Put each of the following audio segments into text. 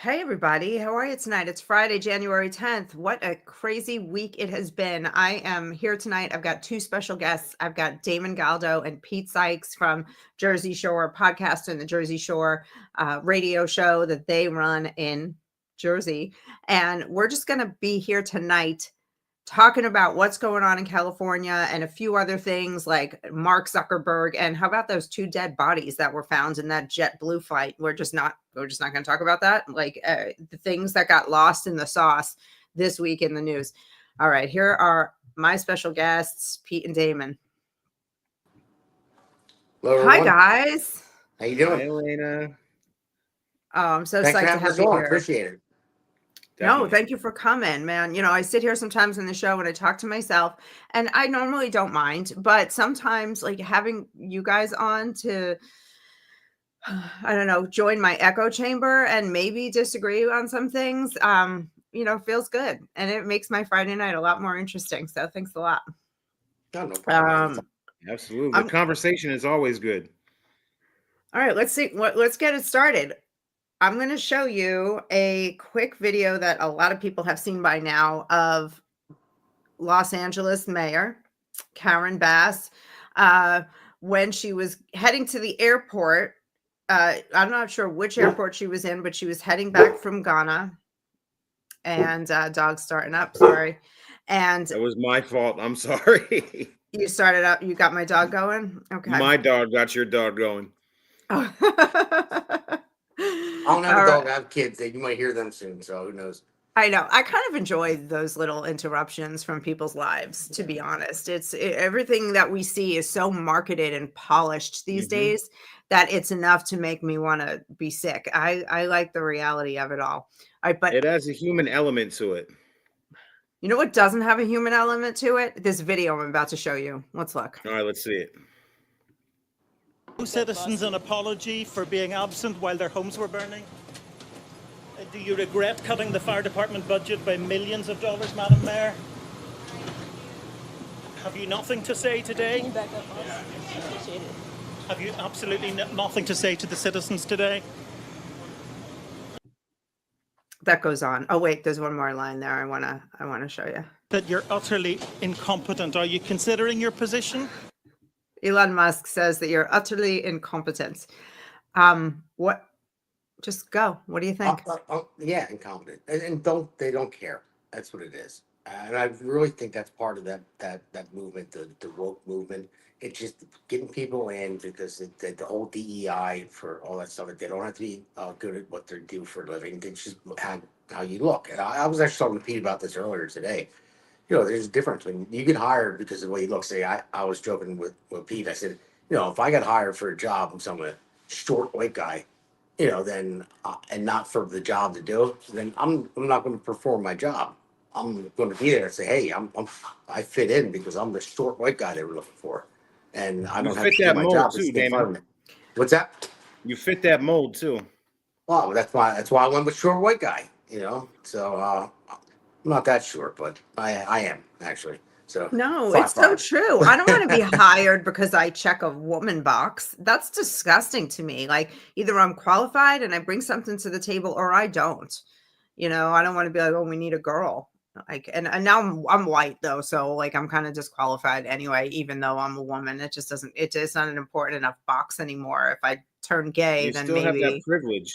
Hey everybody, how are you tonight? It's Friday, January 10th. What a crazy week it has been. I am here tonight. I've got two special guests. I've got Damon Galdo and Pete Sykes from Jersey Shore podcast and the Jersey Shore radio show that they run in Jersey. And we're just going to be here tonight talking about what's going on in California and a few other things like Mark Zuckerberg, and how about those two dead bodies that were found in that JetBlue flight? We're just not going to talk about that. The things that got lost in the sauce this week in the news. All right, here are my special guests, Pete and Damon. Hello, Hi everyone. guys. How you Hi, doing? Elena. Oh, I'm so Thanks for psyched to having have us you on. here. Appreciate it. No, Definitely. thank you for coming, man. I sit here sometimes in the show and I talk to myself, and I normally don't mind, but sometimes like having you guys on to, I don't know, join my echo chamber and maybe disagree on some things, feels good. And it makes my Friday night a lot more interesting. So thanks a lot. No, no problem. Um, Absolutely. I'm, The conversation is always good. all right, let's get it started. I'm going to show you a quick video that a lot of people have seen by now of Los Angeles Mayor Karen Bass when she was heading to the airport. I'm not sure which airport she was in, but she was heading back from Ghana. And dog's starting up. Sorry. And It was my fault. I'm sorry. you started up. You got my dog going. Okay. My dog got your dog going. Oh. I don't have a dog. I have kids. You might hear them soon, so who knows? I know. I kind of enjoy those little interruptions from people's lives, to be honest. Everything that we see is so marketed and polished these days that it's enough to make me want to be sick. I like the reality of it all. But It has a human element to it. you know what doesn't have a human element to it? This video I'm about to show you. Let's look. All right, let's see it. Citizens an apology for being absent while their homes were burning? Do you regret cutting the fire department budget by millions of dollars, Madam Mayor? Have you nothing to say today? Back up, please. Appreciate it. Have you absolutely nothing to say to the citizens today? That goes on. Oh wait, there's one more line there I wanna show you. That you're utterly incompetent. Are you considering your position? Elon Musk says that you're utterly incompetent. What? Just go. What do you think? Yeah, incompetent, and they don't care. That's what it is. And I really think that's part of that movement, the woke movement. It's just getting people in because the whole DEI for all that stuff. They don't have to be good at what they do for a living. They just how you look. And I was actually talking to Pete about this earlier today. There's a difference when you get hired because of the way you look. Say, I was joking with Pete. I said, if I got hired for a job and some short white guy, then and not for the job to do, then I'm not going to perform my job. I'm going to be there and say, hey, I fit in because I'm the short white guy they were looking for, and I You don't have fit to do that my mold job to too, stay in front of Damon. me. What's that? You fit that mold too. Well, that's why I went with short white guy. So I'm not that short, but I am actually. So No, it's so 5'5". true. I don't want to be hired because I check a woman box. That's disgusting to me. Like either I'm qualified and I bring something to the table or I don't. I don't want to be like, oh, we need a girl. And now I'm white though, so like I'm kind of disqualified anyway, even though I'm a woman. It's not an important enough box anymore. If I turn gay, You then still have that maybe privilege.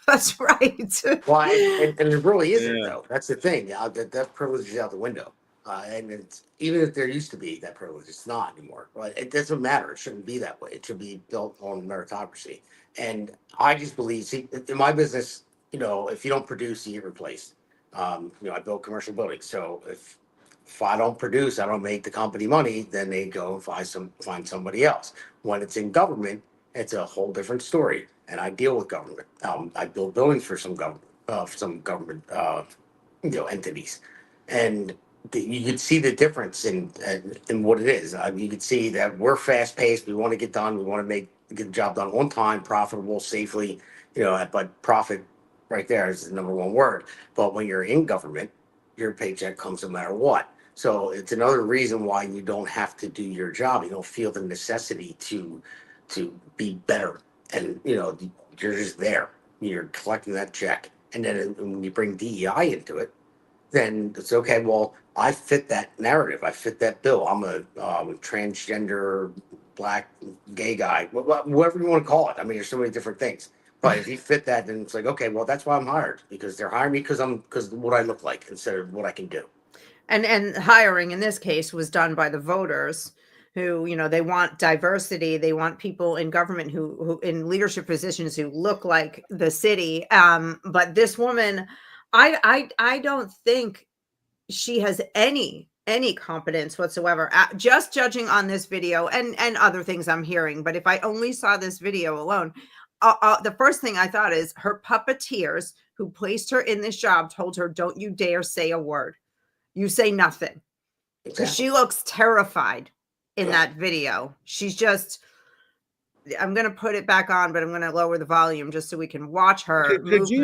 that's right. Well, and it really isn't Yeah. though. That's the thing. That privilege is out the window. And it's even if there used to be that privilege, it's not anymore. But it doesn't matter. It shouldn't be that way. It should be built on meritocracy. And I just believe, see, in my business, if you don't produce, you get replaced. I build commercial buildings, so if I don't produce, I don't make the company money, then they go and find somebody else. When it's in government, it's a whole different story. And I deal with government. I build buildings for some government entities, and you could see the difference in what it is. You could see that we're fast paced. We want to get done. We want to get the job done on time, profitable, safely. But profit right there is the number one word. But when you're in government, your paycheck comes no matter what. So it's another reason why you don't have to do your job. You don't feel the necessity to be better, and you're just there. You're collecting that check. And then when you bring DEI into it, then it's okay. Well, I fit that narrative. I fit that bill. I'm a transgender, black, gay guy, whatever you want to call it. I mean, there's so many different things. But if you fit that, then it's like, okay, well, that's why I'm hired, because they're hiring me because of what I look like instead of what I can do. And hiring in this case was done by the voters who, they want diversity. They want people in government who in leadership positions who look like the city. But this woman, I don't think she has any competence whatsoever, just judging on this video and other things I'm hearing. But if I only saw this video alone, the first thing I thought is her puppeteers who placed her in this job told her, don't you dare say a word. You say nothing. Because she looks terrified in that video. She's just, I'm going to put it back on, but I'm going to lower the volume just so we can watch her Could you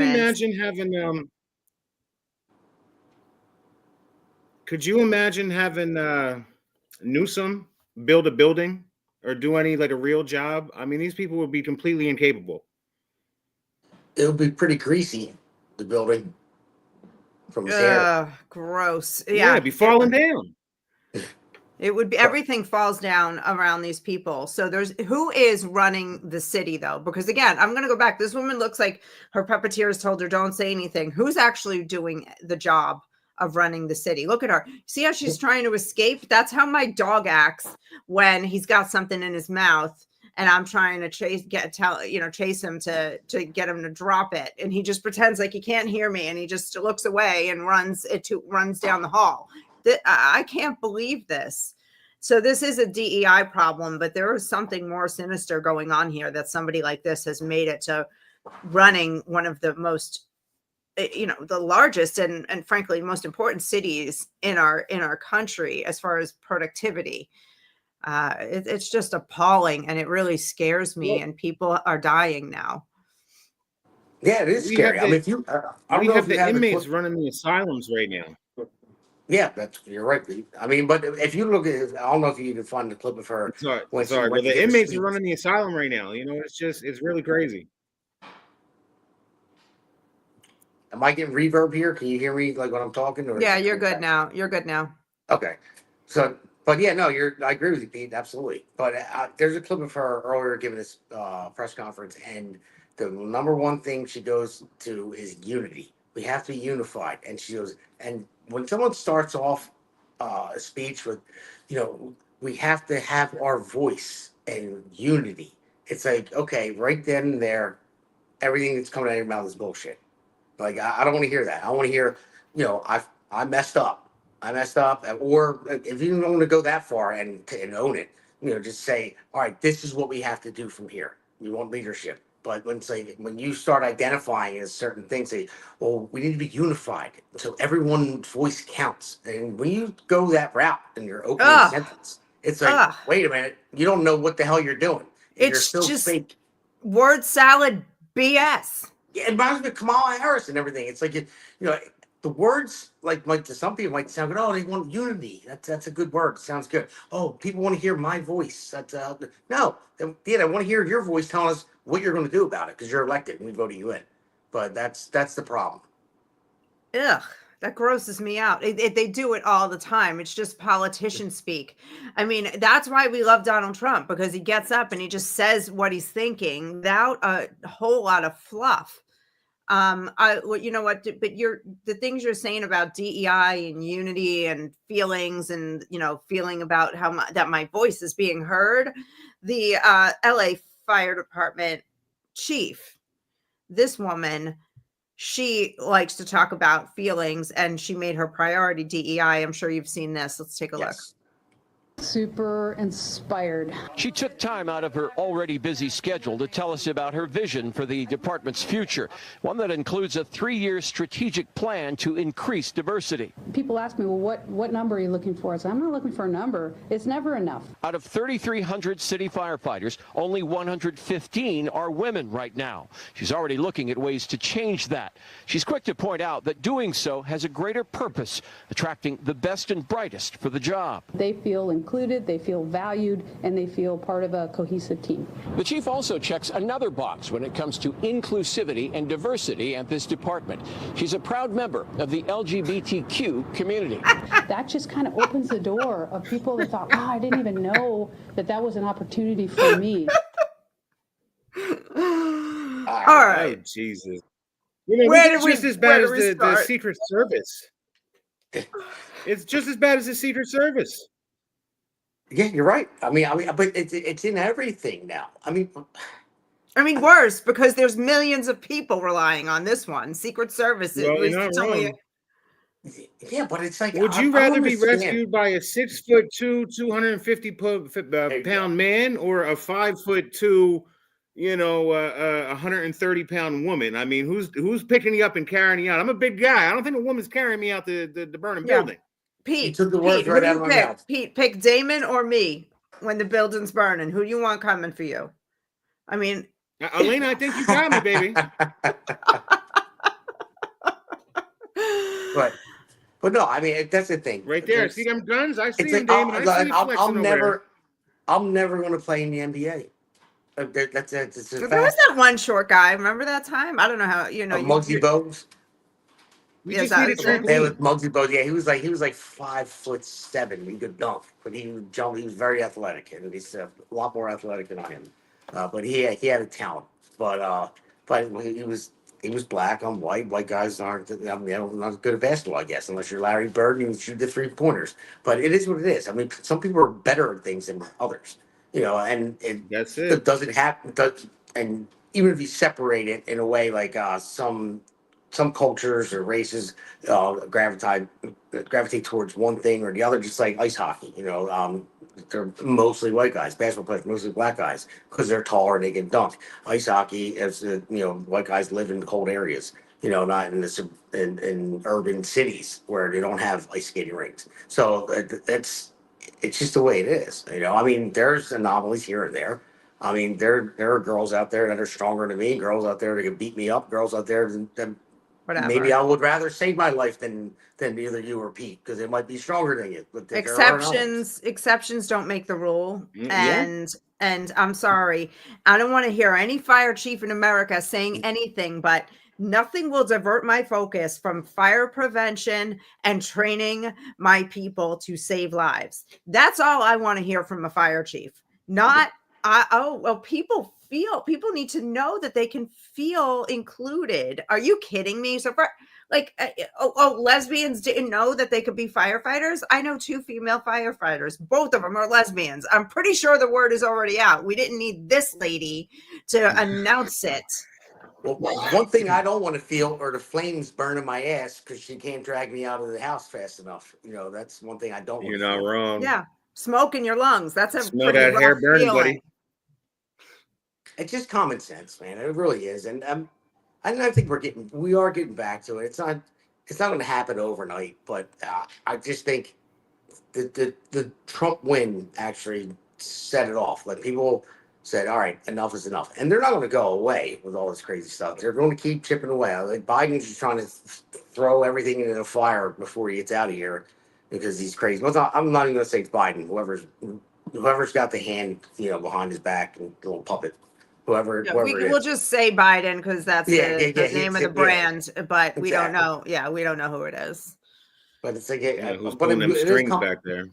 imagine having Newsom build a building or do any like a real job? I mean, these people would be completely incapable. It would be pretty greasy, the building, from his hair. Gross. Yeah, it'd be falling down. It would be, everything falls down around these people. So who is running the city though? Because again, I'm going to go back. This woman looks like her puppeteers told her, don't say anything. Who's actually doing the job of running the city? Look at her. See how she's trying to escape? That's how my dog acts when he's got something in his mouth and I'm trying to chase him to get him to drop it. And he just pretends like he can't hear me. And he just looks away and runs down the hall. I can't believe this. So this is a DEI problem, but there is something more sinister going on here, that somebody like this has made it to running one of the most, the largest and frankly most important cities in our country as far as productivity. It's just appalling, and it really scares me. And people are dying now. Yeah, it is scary. I mean, if you, I don't know if you have inmates running the asylums right now. Yeah, you're right, Pete. I mean, but if you look at, I don't know if you can find the clip of her. Sorry. Well, the inmates are running the asylum right now. It's really crazy. Am I getting reverb here? Can you hear me like when I'm talking? Or yeah, you're good now. You're good now. Okay. So, but yeah, no, I agree with you, Pete. Absolutely. But there's a clip of her earlier giving this press conference, and the number one thing she goes to is unity. We have to be unified. And she goes, and when someone starts off a speech with, we have to have our voice and unity. It's like, okay, right then and there, everything that's coming out of your mouth is bullshit. Like, I don't want to hear that. I want to hear, I messed up. Or if you don't want to go that far and own it, just say, all right, this is what we have to do from here. We want leadership. But when you start identifying as certain things, say, well, we need to be unified. So everyone's voice counts. And when you go that route in your opening sentence, it's like, wait a minute, you don't know what the hell you're doing. It's just fake. Word salad BS. Yeah, it reminds me of Kamala Harris and everything. It's like, the words, like to some people might sound good. Oh, they want unity. That's a good word. Sounds good. Oh, people want to hear my voice. No. I want to hear your voice telling us what you're going to do about it, because you're elected and we voted you in. But that's the problem. Ugh, that grosses me out. They do it all the time. It's just politician speak. I mean, that's why we love Donald Trump, because he gets up and he just says what he's thinking without a whole lot of fluff. You know what, but the things you're saying about DEI and unity and feelings and, feeling about that my voice is being heard. The LA Fire Department chief, this woman, she likes to talk about feelings, and she made her priority DEI. I'm sure you've seen this. Let's take a look. Super inspired. She took time out of her already busy schedule to tell us about her vision for the department's future, one that includes a 3-year strategic plan to increase diversity. People ask me, well, what number are you looking for? I said, I'm not looking for a number. It's never enough. Out of 3,300 city firefighters, only 115 are women right now. She's already looking at ways to change that. She's quick to point out that doing so has a greater purpose, attracting the best and brightest for the job. They feel included, they feel valued, and they feel part of a cohesive team. The chief also checks another box when it comes to inclusivity and diversity at this department. She's a proud member of the LGBTQ community. That just kind of opens the door of people that thought, wow, I didn't even know that that was an opportunity for me. All right. Oh, Jesus. You know, Where this do is just we- as where bad do as we the start? Secret Service. It's just as bad as the Secret Service. Yeah, you're right. I mean, but it's in everything now. I mean, Worse, because there's millions of people relying on this one. Secret Service. Well, was you're not only- wrong. yeah, but it's like, Would you I rather be understand. rescued by a 6'2", 250 pound man, or a 5'2", 130-pound woman? I mean, who's picking you up and carrying you out? I'm a big guy. I don't think a woman's carrying me out the burning Yeah. building. Pete, You took the Pete, words who right do out you of my pick? mouth. Pete, pick Damon or me when the building's burning. Who do you want coming for you? I mean, Elena, I think you got me, baby. But no, I mean, that's the thing. Right there. See them guns? I see It's them, like, Damon. I see you flexing over there. I'm never going to play in the NBA. That's a there was fact. that one short guy. Remember that time? I don't know how, Muggsy Bogues. We Yes, just that need a was him. Yeah, with trampoline. Muggsy Bogues. Yeah, he was like 5'7". He could dunk, but he would jump. He was very athletic, and he's a lot more athletic than I am. But he had a talent. But he was black. I'm white. White guys aren't. I mean, I'm not good at basketball, I guess, unless you're Larry Bird and you shoot the 3-pointers. But it is what it is. I mean, some people are better at things than others. And That's it it. doesn't happen. And even if you separate it in a way like some cultures or races gravitate towards one thing or the other, just like ice hockey. They're mostly white guys. Basketball players mostly black guys because they're taller and they can dunk. Ice hockey, as white guys live in cold areas. Not in urban cities where they don't have ice skating rinks. So it's just the way it is. I mean, there's anomalies here and there. I mean, there are girls out there that are stronger than me, girls out there that can beat me up, girls out there that Whatever. maybe I would rather save my life than either you or Pete, because they might be stronger than you. But there are anomalies. Exceptions don't make the rule. Yeah. And I'm sorry. I don't want to hear any fire chief in America saying anything, but nothing will divert my focus from fire prevention and training my people to save lives. That's all I want to hear from a fire chief. Not people need to know that they can feel included. Are you kidding me? So for lesbians didn't know that they could be firefighters. I know 2 female firefighters. Both of them are lesbians. I'm pretty sure the word is already out. We didn't need this lady to announce it. Well, one thing I don't want to feel are the flames burning my ass because she can't drag me out of the house fast enough. That's one thing I don't want You're to not feel. wrong. Yeah. Smoke in your lungs. That's a Smell pretty that hair rough burning, feeling. buddy. It's just common sense, man. It really is. And I think we are getting back to it. It's not going to happen overnight, but I just think the Trump win actually set it off. Like, people said, all right, enough is enough. And they're not going to go away with all this crazy stuff. They're going to keep chipping away. Like, Biden's just trying to throw everything into the fire before he gets out of here because he's crazy. Well, I'm not even going to say it's Biden. Whoever's got the hand, behind his back and little puppet. Whoever We'll just say Biden because that's the name of the brand, but we don't know. Yeah, we don't know who it is. But it's like, Who's but pulling them it is strings back there?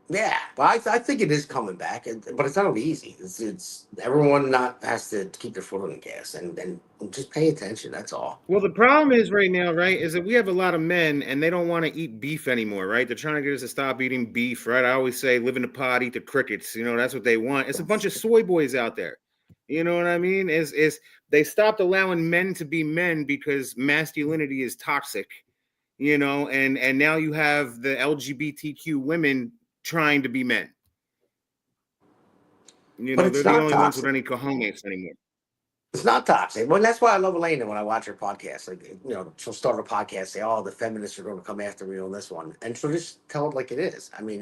Yeah, but I think it is coming back, but it's not gonna be easy. It's everyone has to keep their foot on the gas and just pay attention. That's all. Well, the problem is right now, right, is that we have a lot of men and they don't want to eat beef anymore, right? They're trying to get us to stop eating beef, right? I always say, live in the pod, eat the crickets. That's what they want. It's a bunch of soy boys out there. You know what I mean? Is they stopped allowing men to be men because masculinity is toxic, and now you have the LGBTQ women trying to be men. They're the only ones with any cojones anymore. It's not toxic. Well, that's why I love Elena when I watch her podcast. Like, she'll start a podcast, say, "Oh, the feminists are going to come after me on this one," and she'll just tell it like it is. I mean,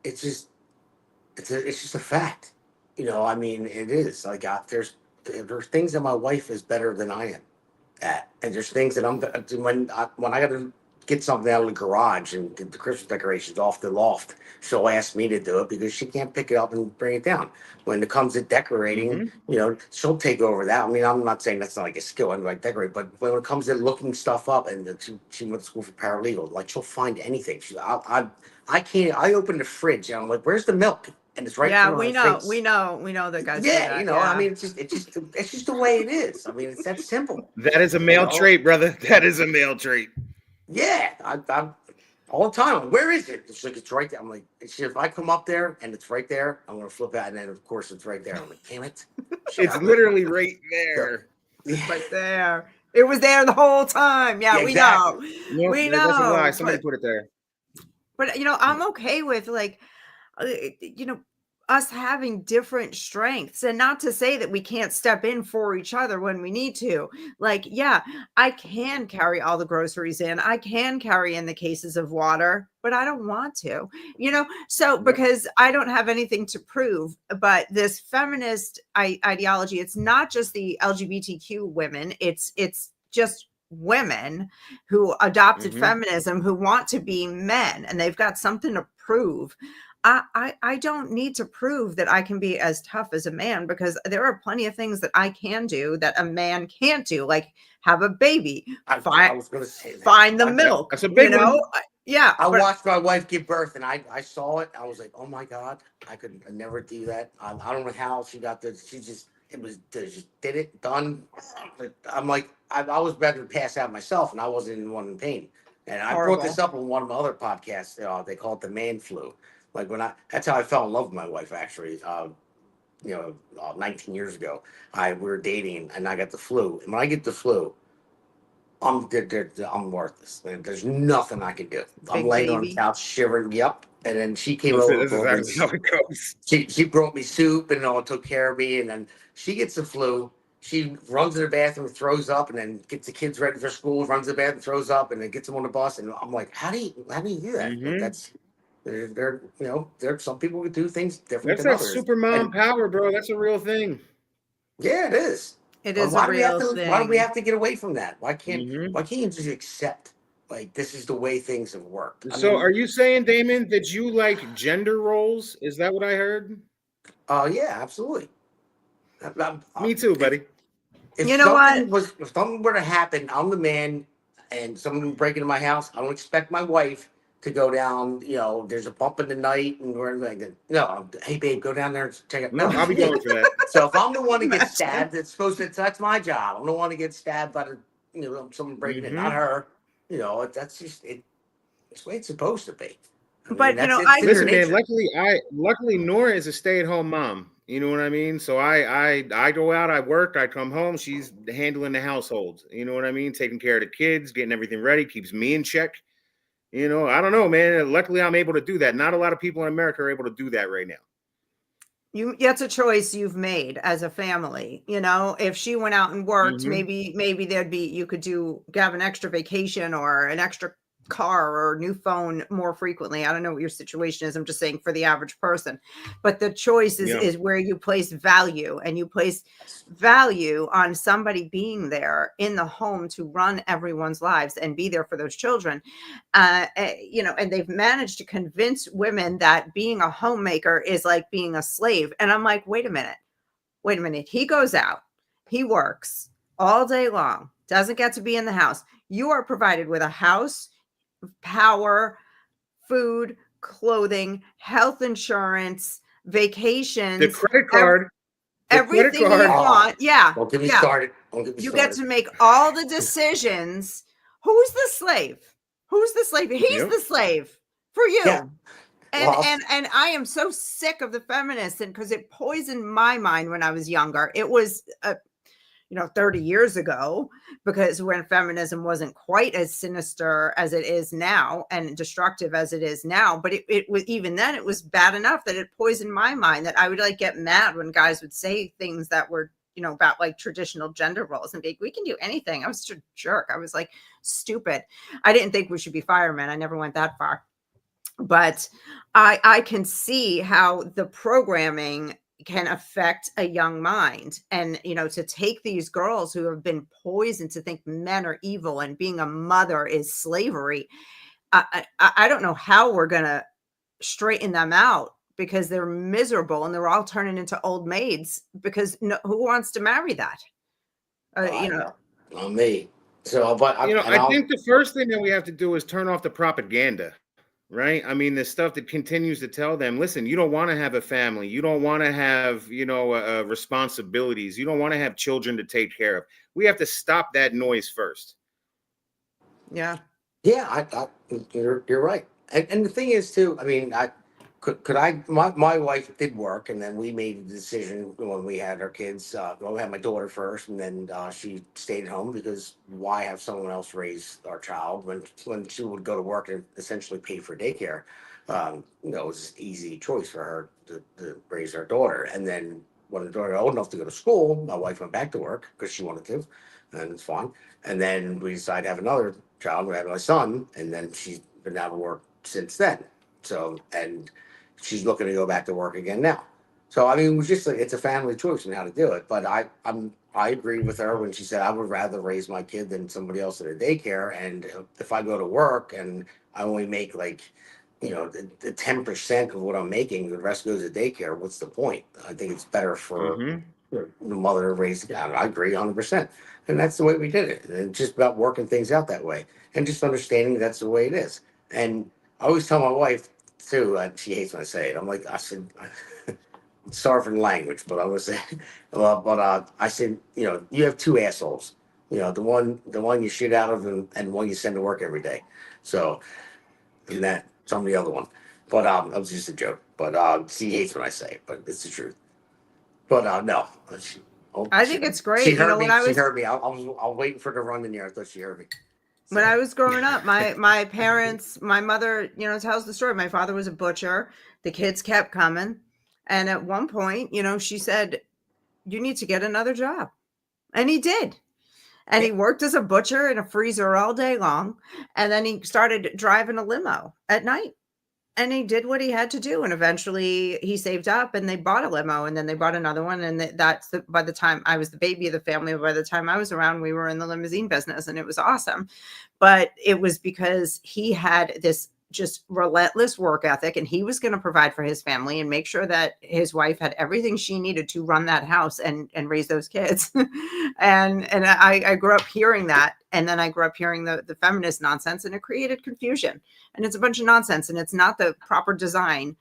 it's just a fact. I mean, it is like there's things that my wife is better than I am at, and there's things that when I got to get something out of the garage and get the Christmas decorations off the loft, she'll ask me to do it because she can't pick it up and bring it down. When it comes to decorating, she'll take over that. I mean, I'm not saying that's not like a skill, I'm like decorate, but when it comes to looking stuff up, and she went to school for paralegal, like she'll find anything. I can't. I open the fridge and I'm like, "Where's the milk?" And it's right in Yeah, front of we my know, face. we know, we know that guys do Yeah, that. I Yeah. mean, it's just the way it is. I mean, it's that simple. That is a male trait, brother. That is a male trait. Yeah, I'm all the time. Where is it? It's like it's right there. I'm like, if I come up there and it's right there, I'm gonna flip out, and then of course it's right there. I'm like, damn it! It's literally right there. Yeah. Right there. It was there the whole time. Yeah, Yeah, we exactly. know. Nope, We that's a lie. know. Somebody put it there. But I'm okay with like, you know, us having different strengths, and not to say that we can't step in for each other when we need to. Like, yeah, I can carry all the groceries in. I can carry in the cases of water, but I don't want to, so because I don't have anything to prove. But this feminist ideology, it's not just the LGBTQ women, it's just women who adopted feminism, who want to be men, and they've got something to prove. I don't need to prove that I can be as tough as a man, because there are plenty of things that I can do that a man can't do, like have a baby, I was gonna say that. find the milk. That's a big one. Yeah, I watched my wife give birth, and I saw it. I was like, oh my god, I could never do that. I don't know how she got the. She just did it, done. But I'm like, I was better to pass out myself, and I wasn't even one in pain. And I brought this up on one of my other podcasts. They call it the man flu. Like that's how I fell in love with my wife, actually. 19 years ago, we were dating, and I got the flu. And when I get the flu, I'm worthless. There's nothing I can do. I'm laying on the couch shivering. Yep. And then she came over. That's exactly how it goes. She brought me soup and took care of me. And then she gets the flu. She runs to the bathroom, throws up, and then gets the kids ready for school. Runs to the bathroom, throws up, and then gets them on the bus. And I'm like, how do you do that? Like, that's there. Some people could do things different. That's than that others. super mom power, bro. That's a real thing. Yeah, it is. It is a real thing. Why do we have to get away from that? Why can't you just accept, like, this is the way things have worked? Are you saying, Damon, that you like gender roles? Is that what I heard? Yeah, absolutely. Me too, buddy. If something were to happen, I'm the man, and someone break into my house, I don't expect my wife to go down. There's a bump in the night, and we're like, no, hey babe, go down there and check it. No, I'll be going for that. So if I'm the one to get stabbed, that's my job. I'm the one to get stabbed by someone breaking in, not her. That's just it. It's the way it's supposed to be. Listen, man. Luckily, Nora is a stay-at-home mom. You know what I mean? So I go out, I work, I come home. She's handling the household. You know what I mean? Taking care of the kids, getting everything ready, keeps me in check. I don't know, man. Luckily, I'm able to do that. Not a lot of people in America are able to do that right now. That's a choice you've made as a family. If she went out and worked, maybe you could have an extra vacation or an extra car or new phone more frequently. I don't know what your situation is. I'm just saying for the average person, but the choice is where you place value, and you place value on somebody being there in the home to run everyone's lives and be there for those children. And they've managed to convince women that being a homemaker is like being a slave. And I'm like, wait a minute. He goes out, he works all day long, doesn't get to be in the house. You are provided with a house, power, food, clothing, health insurance, vacations, the credit card, everything you want. Yeah. Don't get me started. You get to make all the decisions. Who's the slave? He's the slave for you. Yeah. And I am so sick of the feminists, and because it poisoned my mind when I was younger. It was 30 years ago, because when feminism wasn't quite as sinister as it is now and destructive as it is now. But it was, even then, it was bad enough that it poisoned my mind, that I would get mad when guys would say things that were, about like traditional gender roles and be like, we can do anything. I was such a jerk. I was like, stupid. I didn't think we should be firemen. I never went that far. But I can see how the programming can affect a young mind. And, to take these girls who have been poisoned to think men are evil and being a mother is slavery. I don't know how we're going to straighten them out, because they're miserable and they're all turning into old maids, because who wants to marry that? I know. Not me. So, but I think the first thing that we have to do is turn off the propaganda, right? I mean, the stuff that continues to tell them, listen, you don't want to have a family. You don't want to have, responsibilities. You don't want to have children to take care of. We have to stop that noise first. Yeah. Yeah, you're right. And the thing is too, I mean, my wife did work, and then we made the decision when we had our kids. Well, we had my daughter first, and then she stayed at home, because why have someone else raise our child when she would go to work and essentially pay for daycare? It was an easy choice for her to raise our daughter. And then when the daughter was old enough to go to school, my wife went back to work because she wanted to, and it's fine. And then we decided to have another child. We had my son, and then she's been out of work since then. So, and she's looking to go back to work again now. So, I mean, it was just it's a family choice on how to do it. But I agree with her when she said I would rather raise my kid than somebody else at a daycare. And if I go to work and I only make like, the 10% of what I'm making, the rest goes to daycare, what's the point? I think it's better for the mother to raise. Yeah, I agree 100%. And that's the way we did it. And it's just about working things out that way, and just understanding that's the way it is. And I always tell my wife too, she hates when I say it. I said, sorry for the language, but I was saying, well, but I said, you have two assholes. The one you shit out of, and one you send to work every day. So, and that's on the other one. But that was just a joke. But she hates when I say it, but it's the truth. But no, I think it's great. She heard me. When She heard me. I was waiting for her to run in there. I thought she heard me. when I was growing up, my parents, my mother, tells the story. My father was a butcher. The kids kept coming. And at one point, she said, you need to get another job. And he did. And he worked as a butcher in a freezer all day long. And then he started driving a limo at night. And he did what he had to do. And eventually he saved up, and they bought a limo, and then they bought another one. And by the time I was the baby of the family, by the time I was around, we were in the limousine business, and it was awesome. But it was because he had this just relentless work ethic, and he was going to provide for his family and make sure that his wife had everything she needed to run that house and raise those kids. and I grew up hearing that, and then I grew up hearing the feminist nonsense, and it created confusion. And it's a bunch of nonsense, and it's not the proper design.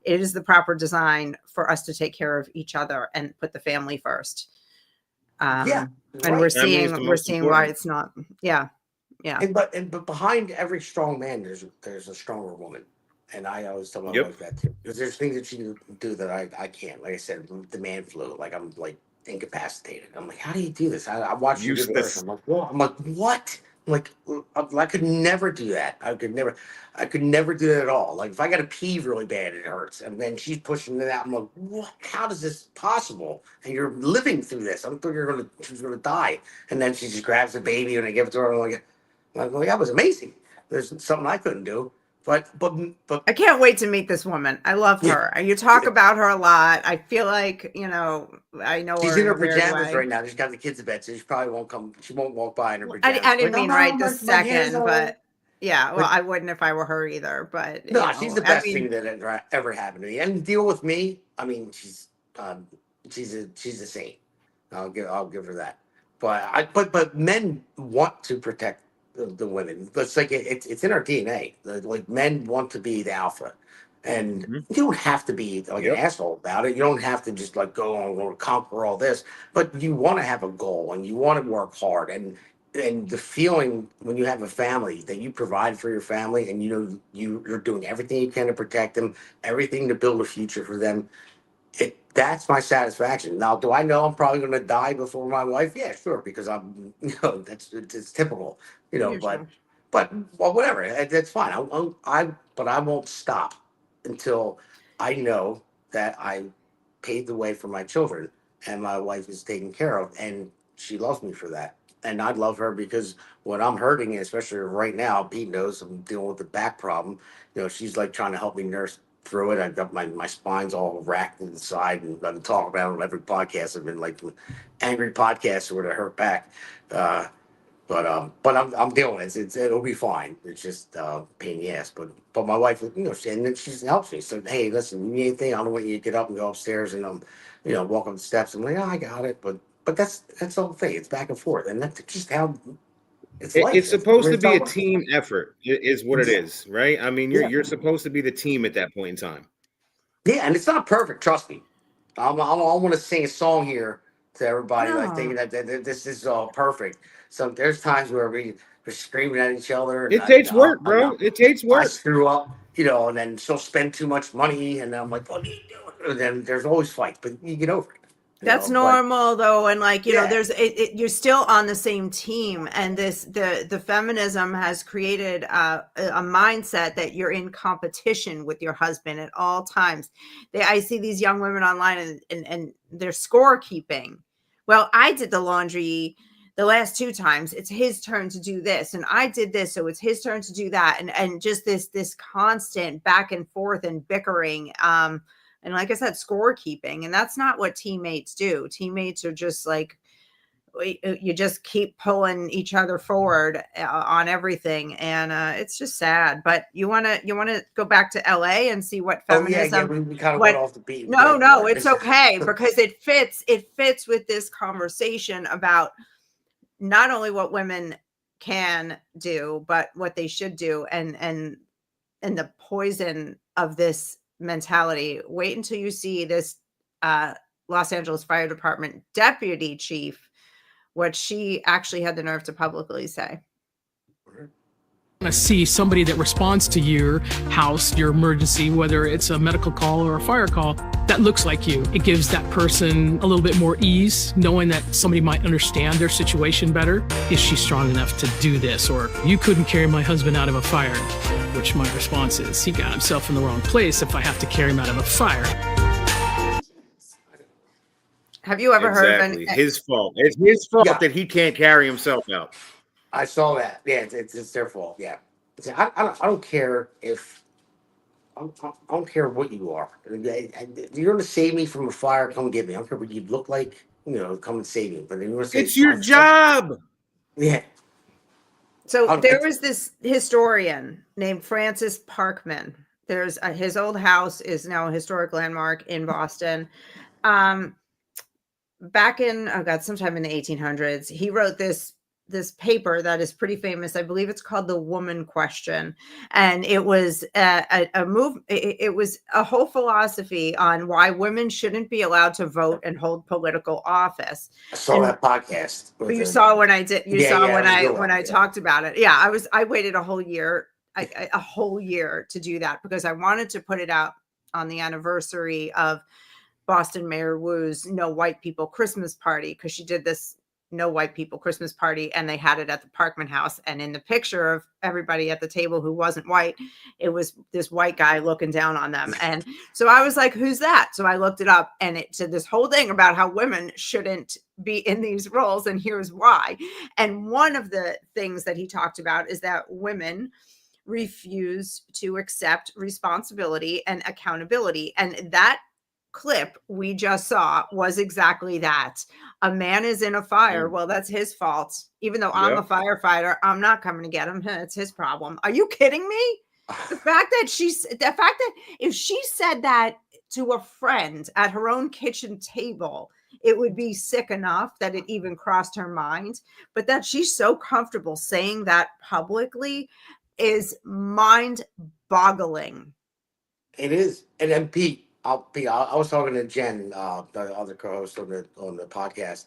It is the proper design for us to take care of each other and put the family first. Yeah, and we're seeing why it's not. Yeah. But behind every strong man, there's a stronger woman. And I always tell my wife that too, because there's things that she can do that I can't. Like I said, the man flu. Like I'm like incapacitated. I'm like, how do you do this? I watched you give birth. I'm like, well, what? I'm like, I could never do that. I could never do that at all. Like if I got to pee really bad, it hurts. And then she's pushing it out. I'm like, what? How is this possible? And you're living through this. I'm thinking she's gonna die. And then she just grabs the baby and I give it to her. I'm like, that was amazing. There's something I couldn't do. But I can't wait to meet this woman. I love her. You talk about her a lot. I feel like, I know she's her in her a weird pajamas way. right now. She's got the kids to bed, so she probably won't come. She won't walk by in her pajamas. I didn't mean right this my hair's second, all- but yeah, well, I wouldn't if I were her either. But No, she's the best thing that ever happened to me. And deal with me. I mean, she's a saint. I'll give her that. But men want to protect the women. It's like it's in our DNA. Like men want to be the alpha, and you don't have to be like an asshole about it. You don't have to just like go and conquer all this. But you want to have a goal, and you want to work hard, and the feeling when you have a family that you provide for your family, and you're doing everything you can to protect them, everything to build a future for them. That's my satisfaction. Now, do I know I'm probably going to die before my wife? Yeah, sure, because it's typical, Usual. but well, whatever. That's fine. But I won't stop until I know that I paved the way for my children and my wife is taken care of, and she loves me for that. And I love her because when I'm hurting, especially right now, Pete knows I'm dealing with the back problem. She's like trying to help me nurse through it. I've got my spine's all racked to the side, and I've been talking about it on every podcast. I've been like angry podcasts where to hurt back. But I'm dealing with it. It'll be fine. It's just pain in the ass. But my wife, and then she helps me. So hey, listen, you need anything? I don't want you to get up and go upstairs and walk up the steps. I'm like, I got it. But that's the whole thing. It's back and forth, and that's just how it's life. It's supposed to be a not- team effort, is what it Yeah. is, right? I mean, you're supposed to be the team at that point in time. Yeah, and it's not perfect. Trust me. I want to sing a song here to everybody, like No. thinking that this is all perfect. So there's times where we're screaming at each other. And It takes work, bro. It takes I work. screw up, and then she'll spend too much money, and I'm like, what are you doing? And then there's always fights, but you get over it. That's but- normal though, and Yeah. there's you're still on the same team, and the feminism has created a mindset that you're in competition with your husband at all times. I see these young women online, and they're scorekeeping. Well, I did the laundry the last 2 times. It's his turn to do this, and I did this, so it's his turn to do that, and just this constant back and forth and bickering. And like I said, scorekeeping, and that's not what teammates do. Teammates are just like, you just keep pulling each other forward on everything, and it's just sad. But you want to go back to LA and see what feminism. we kind of went off the beat. No, it's okay because it fits with this conversation about not only what women can do, but what they should do, and the poison of this mentality. Wait until you see this Los Angeles Fire Department deputy chief, what she actually had the nerve to publicly say. To see somebody that responds to your house, your emergency, whether it's a medical call or a fire call, that looks like you. It gives that person a little bit more ease, knowing that somebody might understand their situation better. Is she strong enough to do this? Or you couldn't carry my husband out of a fire, which my response is, he got himself in the wrong place if I have to carry him out of a fire. Have you ever heard of Exactly. His fault. It's his fault that he can't carry himself out. I saw that. Yeah, it's their fault. Yeah, See, I don't care if I don't care what you are. You're going to save me from a fire. Come get me. I don't care what you look like. Come and save me. But then you're going to say It's your job. Yeah. So there was this historian named Francis Parkman. There's his old house is now a historic landmark in Boston. Back in sometime in the 1800s, he wrote this paper that is pretty famous. I believe it's called The Woman Question, and it was it was a whole philosophy on why women shouldn't be allowed to vote and hold political office. I saw that podcast. You saw when I did. You saw when I Yeah. talked about it. Yeah, I waited a whole year, a whole year to do that because I wanted to put it out on the anniversary of Boston Mayor Wu's No White People Christmas Party, because she did this No White People Christmas Party and they had it at the Parkman House. And in the picture of everybody at the table who wasn't white, it was this white guy looking down on them. And so I was like, who's that? So I looked it up, and it said this whole thing about how women shouldn't be in these roles, and here's why. And one of the things that he talked about is that women refuse to accept responsibility and accountability. And that clip we just saw was exactly that. A man is in a fire. Well, that's his fault. Even though I'm a firefighter, I'm not coming to get him. It's his problem. Are you kidding me? The fact that if she said that to a friend at her own kitchen table, it would be sick enough that it even crossed her mind. But that she's so comfortable saying that publicly is mind-boggling. It is. And then Pete, I was talking to Jen, the other co-host on the podcast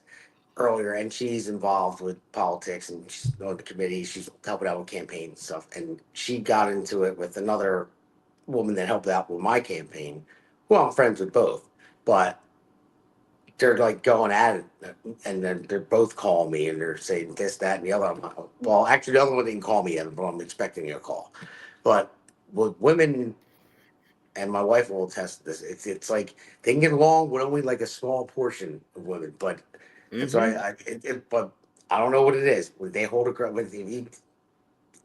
earlier, and she's involved with politics and she's on the committee. She's helping out with campaign and stuff. And she got into it with another woman that helped out with my campaign. Well, I'm friends with both, but they're like going at it, and then they're both calling me and they're saying this, that, and the other. Well, actually, the other one didn't call me yet, but I'm expecting a call. But with women, and my wife will attest to this, it's like they can get along with only like a small portion of women, but so but I don't know what it is. When they hold a if you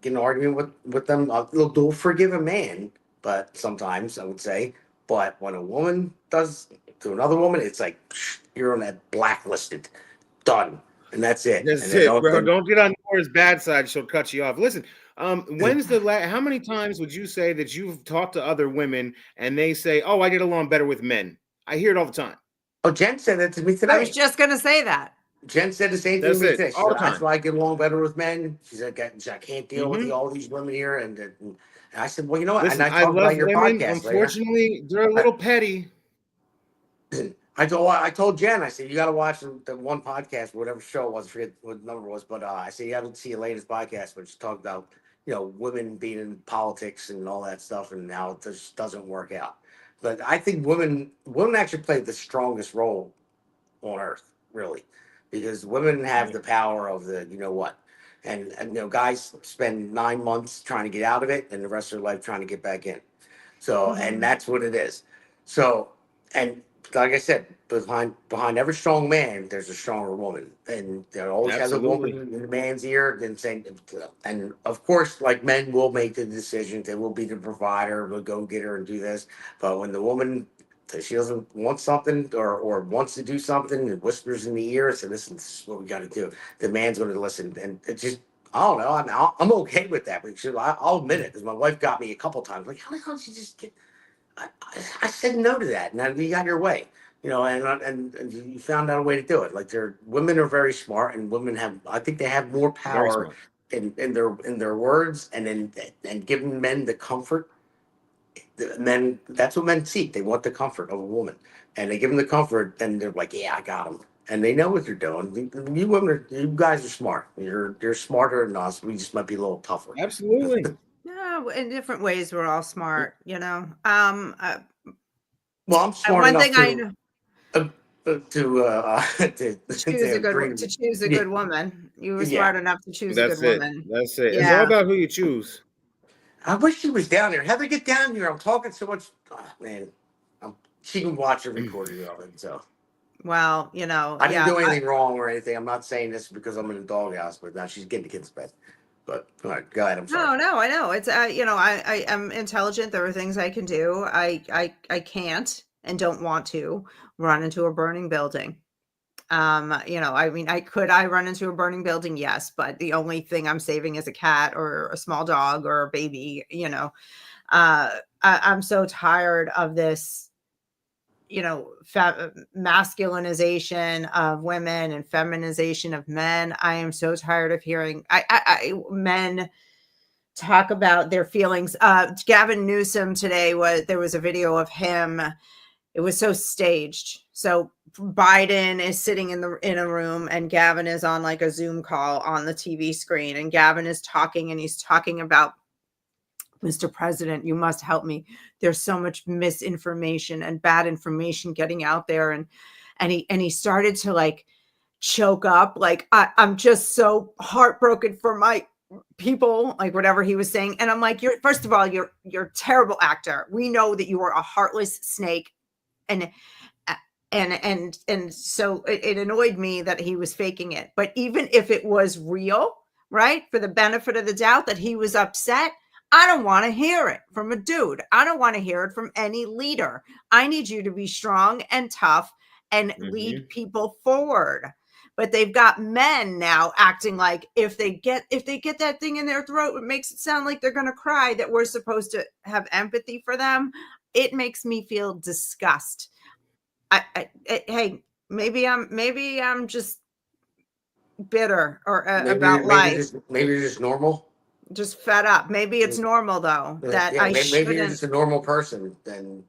get an argument with them, they'll forgive a man but sometimes I would say. But when a woman does to another woman, it's like you're on that blacklisted, done, and that's it. And That's then, it, bro. Don't get on Nora's bad side; she'll cut you off. Listen, when's the how many times would you say that you've talked to other women and they say, "Oh, I get along better with men"? I hear it all the time. oh, Jen said that to me I was today. just gonna say that. Jen said the same thing That's to me it, today. She all said, the that's time. why I get along better with men. She said, I can't deal with Hmm. all these women here. And I said, well, you know what? And Listen, I I talked love about your women. podcast later. Unfortunately, they're a little petty. I told Jen, I said, you got to watch the one podcast, whatever show it was, I forget what the number was, but I said, you have to see Elena's podcast, which talked about, women being in politics and all that stuff and how it just doesn't work out. But I think women actually play the strongest role on earth, really, because women have the power of the, what. And guys spend 9 months trying to get out of it and the rest of their life trying to get back in. So, and that's what it is. So, and like I said, behind every strong man, there's a stronger woman, and there always has a woman Absolutely. in the man's ear. And saying, and of course, like men will make the decision, they will be the provider, will go get her and do this. But when the woman, if she doesn't want something or wants to do something, and whispers in the ear and says, "Listen, this is what we got to do," the man's going to listen, and it just. I don't know. I'm okay with that, but I'll admit it because my wife got me a couple times. Like, how the hell did you just get? I said no to that, and you got your way, and you found out a way to do it. Like women are very smart, and women I think they have more Very power smart. in their words, and giving men the comfort. The men, that's what men seek. They want the comfort of a woman, and they give them the comfort, and they're like, yeah, I got them. And they know what they're doing. You guys are smart. You're smarter than us. We just might be a little tougher. Absolutely. No, in different ways, we're all smart, Well, I'm smart one enough thing I to know, uh, to agree. to choose a Yeah, good woman. You were yeah. smart enough to choose a good That's it. woman. That's it. It's all Yeah. about who you choose. I wish she was down there. Heather, get down here. I'm talking so much. Oh, man, she can watch a recording of it. So Well, I didn't yeah. do anything wrong or anything. I'm not saying this because I'm in the doghouse, but now she's getting the kids to bed. But all right, go ahead. I'm sorry. No, I know. It's I am intelligent. There are things I can do. I can't and don't want to run into a burning building. I mean, I run into a burning building? Yes, but the only thing I'm saving is a cat or a small dog or a baby, I'm so tired of this, masculinization of women and feminization of men. I am so tired of hearing men talk about their feelings. Gavin Newsom today there was a video of him. It was so staged. So Biden is sitting in a room and Gavin is on like a Zoom call on the TV screen, and Gavin is talking, and he's talking about, Mr. President, you must help me. There's so much misinformation and bad information getting out there. And he started to like choke up. Like, I'm just so heartbroken for my people, like whatever he was saying. And I'm like, first of all, you're a terrible actor. We know that you are a heartless snake. And so it annoyed me that he was faking it. But even if it was real, right, for the benefit of the doubt that he was upset, I don't want to hear it from a dude. I don't want to hear it from any leader. I need you to be strong and tough and lead people forward. But they've got men now acting like if they get that thing in their throat, it makes it sound like they're going to cry, that we're supposed to have empathy for them. It makes me feel disgust. Hey, maybe I'm just bitter or about life. Maybe you're just normal. Just fed up. Maybe it's normal though that I Maybe you're just shouldn't. a normal person, and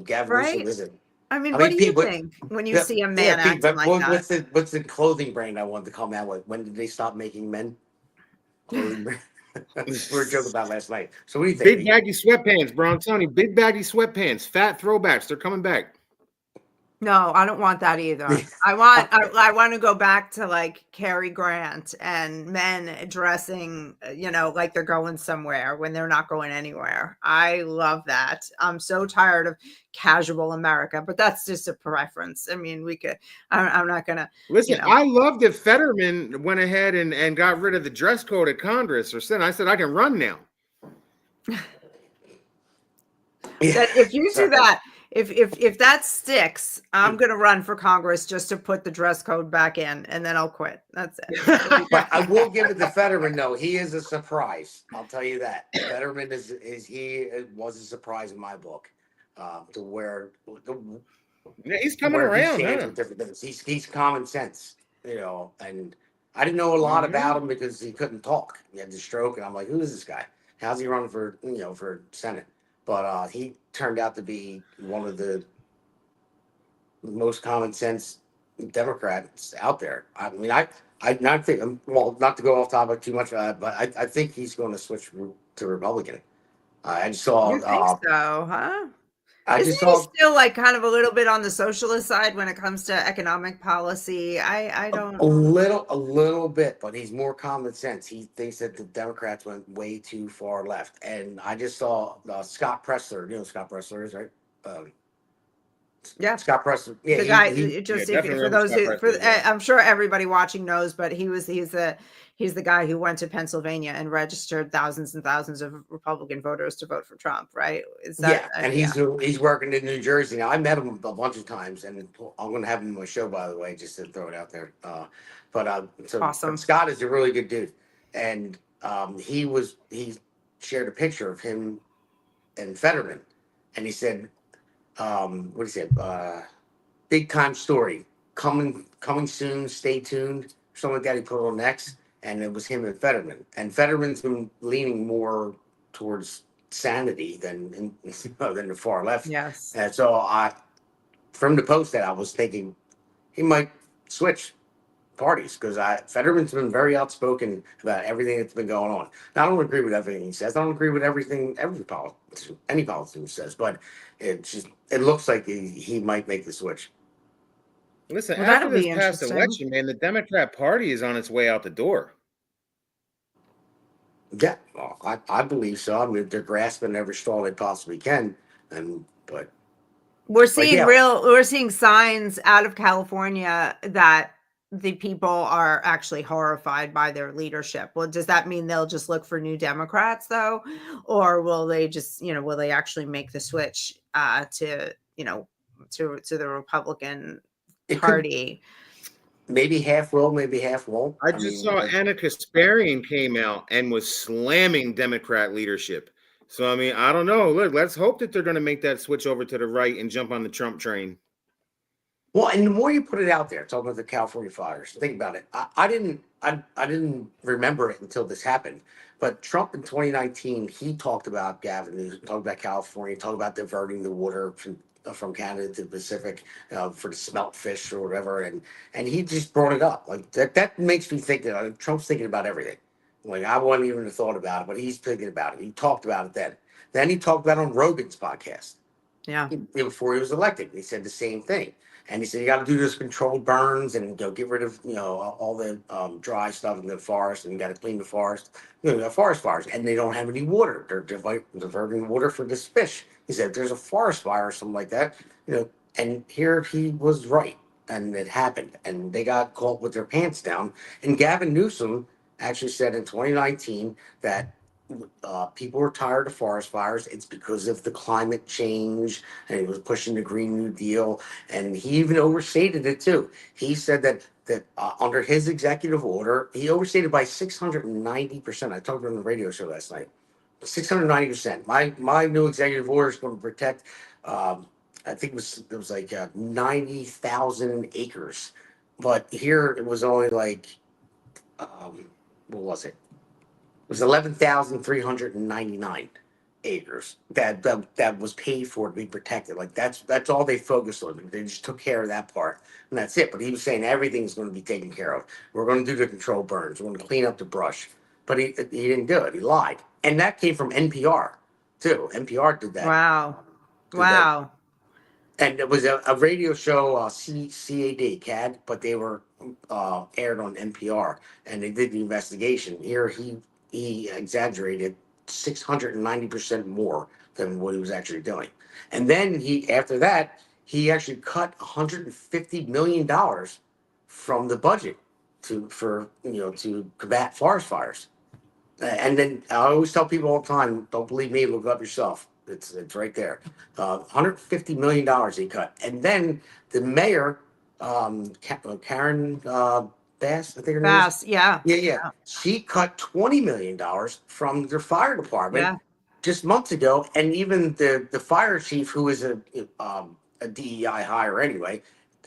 Gavin Newsom Right? isn't. I mean, I what mean, do you Pete, think when you yeah, see a yeah, man Pete, acting but like that? what's the clothing brand I wanted to come out with? When did they stop making men clothing brand? We were joking about last night. So what do you think, Big Pete? baggy sweatpants, bro. I'm telling you, big baggy sweatpants, fat throwbacks. They're coming back. No, I don't want that either. I want to go back to like Cary Grant and men dressing, like they're going somewhere when they're not going anywhere. I love that. I'm so tired of casual America, but that's just a preference. I mean, I'm not gonna Listen, I love that Fetterman went ahead and got rid of the dress code at Congress, or said, I said I can run now. That if you do Sorry. that, if that sticks, I'm gonna run for Congress just to put the dress code back in, and then I'll quit. That's it. But I will give it to Fetterman though. He is a surprise. I'll tell you that. Fetterman was a surprise in my book, to Yeah, he's coming where he around, stands huh? with different things. He's common sense, and I didn't know a lot about him because he couldn't talk. He had the stroke, and I'm like, who is this guy? How's he running for for Senate? But he turned out to be one of the most common sense Democrats out there. I mean, I not think, well, not to go off topic too much, but I think he's going to switch to Republican. I just saw, You think so, huh? I Isn't just he saw still like kind of a little bit on the socialist side when it comes to economic policy? I don't. a little bit, but he's more common sense. He thinks that the Democrats went way too far left. And I just saw Scott Pressler. You know who Scott Pressler is, right? Um, Yeah. Scott Pressler. Yeah, The guy, he it just Yeah, if, definitely for remember those Scott who, for Preston, yeah. I'm sure everybody watching knows, but he's the guy who went to Pennsylvania and registered thousands and thousands of Republican voters to vote for Trump, right? Is that Yeah, and yeah. he's working in New Jersey now. I met him a bunch of times, and I'm going to have him on my show, by the way, just to throw it out there. But Awesome. Scott is a really good dude, and he shared a picture of him and Fetterman, and he said, what he said, big time story coming soon, stay tuned, something like that. He put on next, and it was him and Fetterman, and Fetterman's been leaning more towards sanity than than the far left. Yes. And so from the post that I was thinking he might switch parties because Fetterman's been very outspoken about everything that's been going on. Now, I don't agree with everything he says. I don't agree with everything any politician says, but it looks like he might make the switch. Listen, Well, after that'll this be past interesting. election, man, the Democrat Party is on its way out the door. Yeah, well, I believe so. I mean, they're grasping every straw they possibly can, but yeah, We're seeing signs out of California that the people are actually horrified by their leadership. Well, does that mean they'll just look for new Democrats though? Or will they just, will they actually make the switch to, to the Republican it could Party? maybe half will, maybe half won't. I just saw Anna Kasparian came out and was slamming Democrat leadership. So, I mean, I don't know. Look, let's hope that they're going to make that switch over to the right and jump on the Trump train. Well, and the more you put it out there, talking about the California fires, think about it. I didn't remember it until this happened. But Trump in 2019, he talked about Gavin Newsom, talked about California, talked about diverting the water from Canada to the Pacific for the smelt fish or whatever, and he just brought it up. Like that makes me think that Trump's thinking about everything. Like I wouldn't even have thought about it, but he's thinking about it. He talked about it then. Then he talked about it on Rogan's podcast. Yeah. Before he was elected, he said the same thing. And he said, you got to do this controlled burns and get rid of, all the dry stuff in the forest, and you got to clean the forest, the forest fires. And they don't have any water. They're diverting water for this fish. He said, if there's a forest fire or something like that, and here he was right. And it happened. And they got caught with their pants down. And Gavin Newsom actually said in 2019 that people were tired of forest fires. It's because of the climate change, and he was pushing the Green New Deal, and he even overstated it too. He said that under his executive order, he overstated by 690%. I talked on the radio show last night. 690%. My new executive order is going to protect. I think it was like 90,000 acres, but here it was only like what was it? It was 11,399 acres that was paid for to be protected. Like that's all they focused on. They just took care of that part, and that's it. But he was saying everything's going to be taken care of. We're going to do the control burns. We're going to clean up the brush. But he didn't do it. He lied, and that came from NPR too. NPR did that. Wow. Did Wow. and it was a radio show, CAD, but they were aired on NPR, and they did the investigation. Here, he exaggerated 690% more than what he was actually doing, and then after that he actually cut $150 million from the budget to combat forest fires. And then I always tell people all the time, don't believe me, look it up yourself. It's right there. $150 million he cut. And then the mayor, Karen Bass, I think her name is. Bass, yeah. Yeah. She cut $20 million from their fire department Yeah. just months ago. And even the fire chief, who is a DEI hire anyway,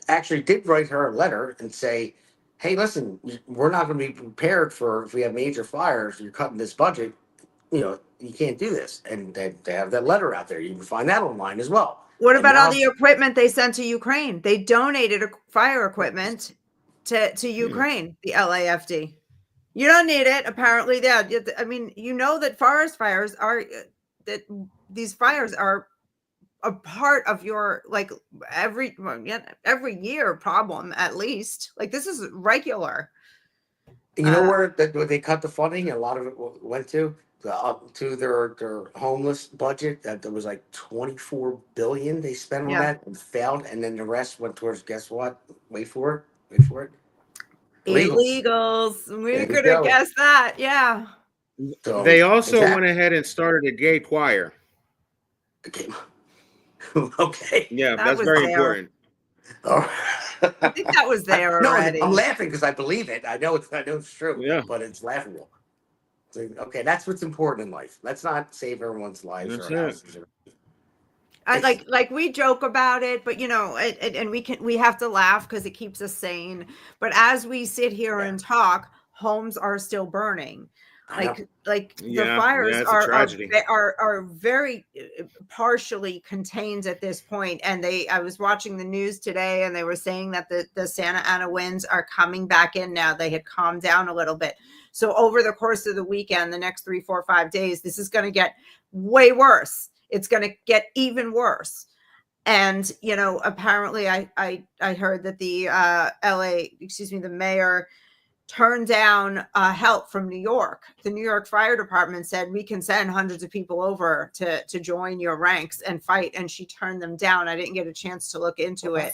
actually did write her a letter and say, hey, listen, we're not going to be prepared for if we have major fires, you're cutting this budget. You know, you can't do this. And they have that letter out there. You can find that online as well. What And about all now- the equipment they sent to Ukraine? They donated fire equipment to Ukraine, the LAFD. You don't need it, apparently. Yeah, I mean, you know that forest fires are that these fires are a part of your like every year problem, at least. Like this is regular. You know where they cut the funding? A lot of it went to their homeless budget. That there was like $24 billion they spent on that and failed, and then the rest went towards guess what? Wait for it. Illegals. We There you could go. have guessed that. Yeah. So, They also exactly. went ahead and started a gay choir. Okay. Okay. Yeah, That that's was very there. important. Oh. I think that was there No, already. I'm laughing because I believe it. I know it's true. Yeah. But it's laughable. So, okay, that's what's important in life. Let's not save everyone's lives That's or it. houses. Like we joke about it, but you know, and we have to laugh because it keeps us sane. But as we sit here and talk, homes are still burning. Like the fires it's a tragedy. are very partially contained at this point. And I was watching the news today, and they were saying that the Santa Ana winds are coming back in now. They had calmed down a little bit. So over the course of the weekend, the next 3, 4, 5 days, this is going to get way worse. It's going to get even worse. And, you know, apparently I heard that the the mayor turned down help from New York. The New York Fire Department said, we can send hundreds of people over to join your ranks and fight. And she turned them down. I didn't get a chance to look into it.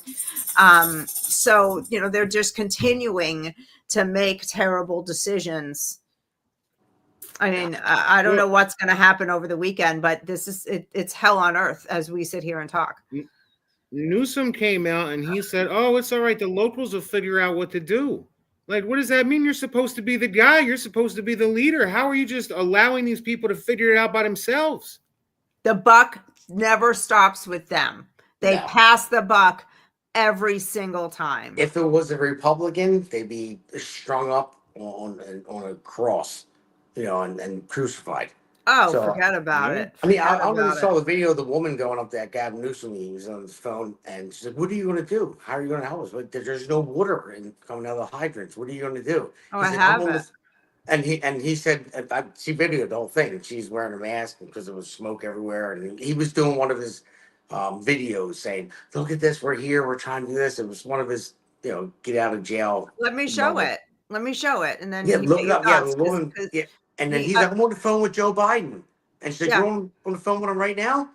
So, you know, they're just continuing to make terrible decisions. I mean, I don't know what's going to happen over the weekend, but it's hell on earth as we sit here and talk. Newsom came out and he said, oh, it's all right. The locals will figure out what to do. Like, what does that mean? You're supposed to be the guy. You're supposed to be the leader. How are you just allowing these people to figure it out by themselves? The buck never stops with them. They pass the buck every single time. If it was a Republican, they'd be strung up on a cross, you know, and crucified. Oh, So, forget about it. I mean, I Forget already about saw it. the video of the woman going up there, Gavin Newsom. He was on his phone, and she said, "What are you going to do? How are you going to help us? But there's no water coming out of the hydrants. What are you going to do?" Oh, He I said, have "I'm on it. And he said, she videoed the whole thing, and she's wearing a mask because there was smoke everywhere. And he was doing one of his videos saying, "Look at this, we're here, we're trying to do this." It was one of his, you know, get out of jail. Let me show moment. it. Let me show it. And then Yeah, you look get it your up. Yeah, thoughts, the woman. 'cause Yeah, and then he- he's like, "I'm on the phone with Joe Biden," and she said, Yeah. "You're on the phone with him right now."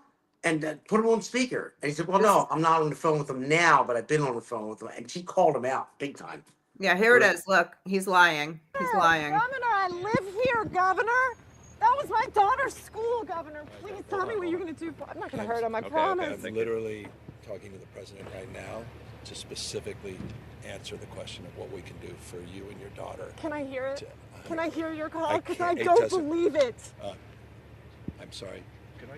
And put him on speaker. And he said, "Well, no, I'm not on the phone with him now, but I've been on the phone with him." And she called him out big time. Yeah, here it is. Look, he's lying. He's lying. Governor, I live here, Governor. That was my daughter's school, Governor. Please tell me what you're going to do. I'm not going to hurt him, I promise. I'm literally talking to the president right now to specifically answer the question of what we can do for you and your daughter. Can I hear it? Can I hear your call? I Because can't- I it don't doesn't- believe it. I'm sorry.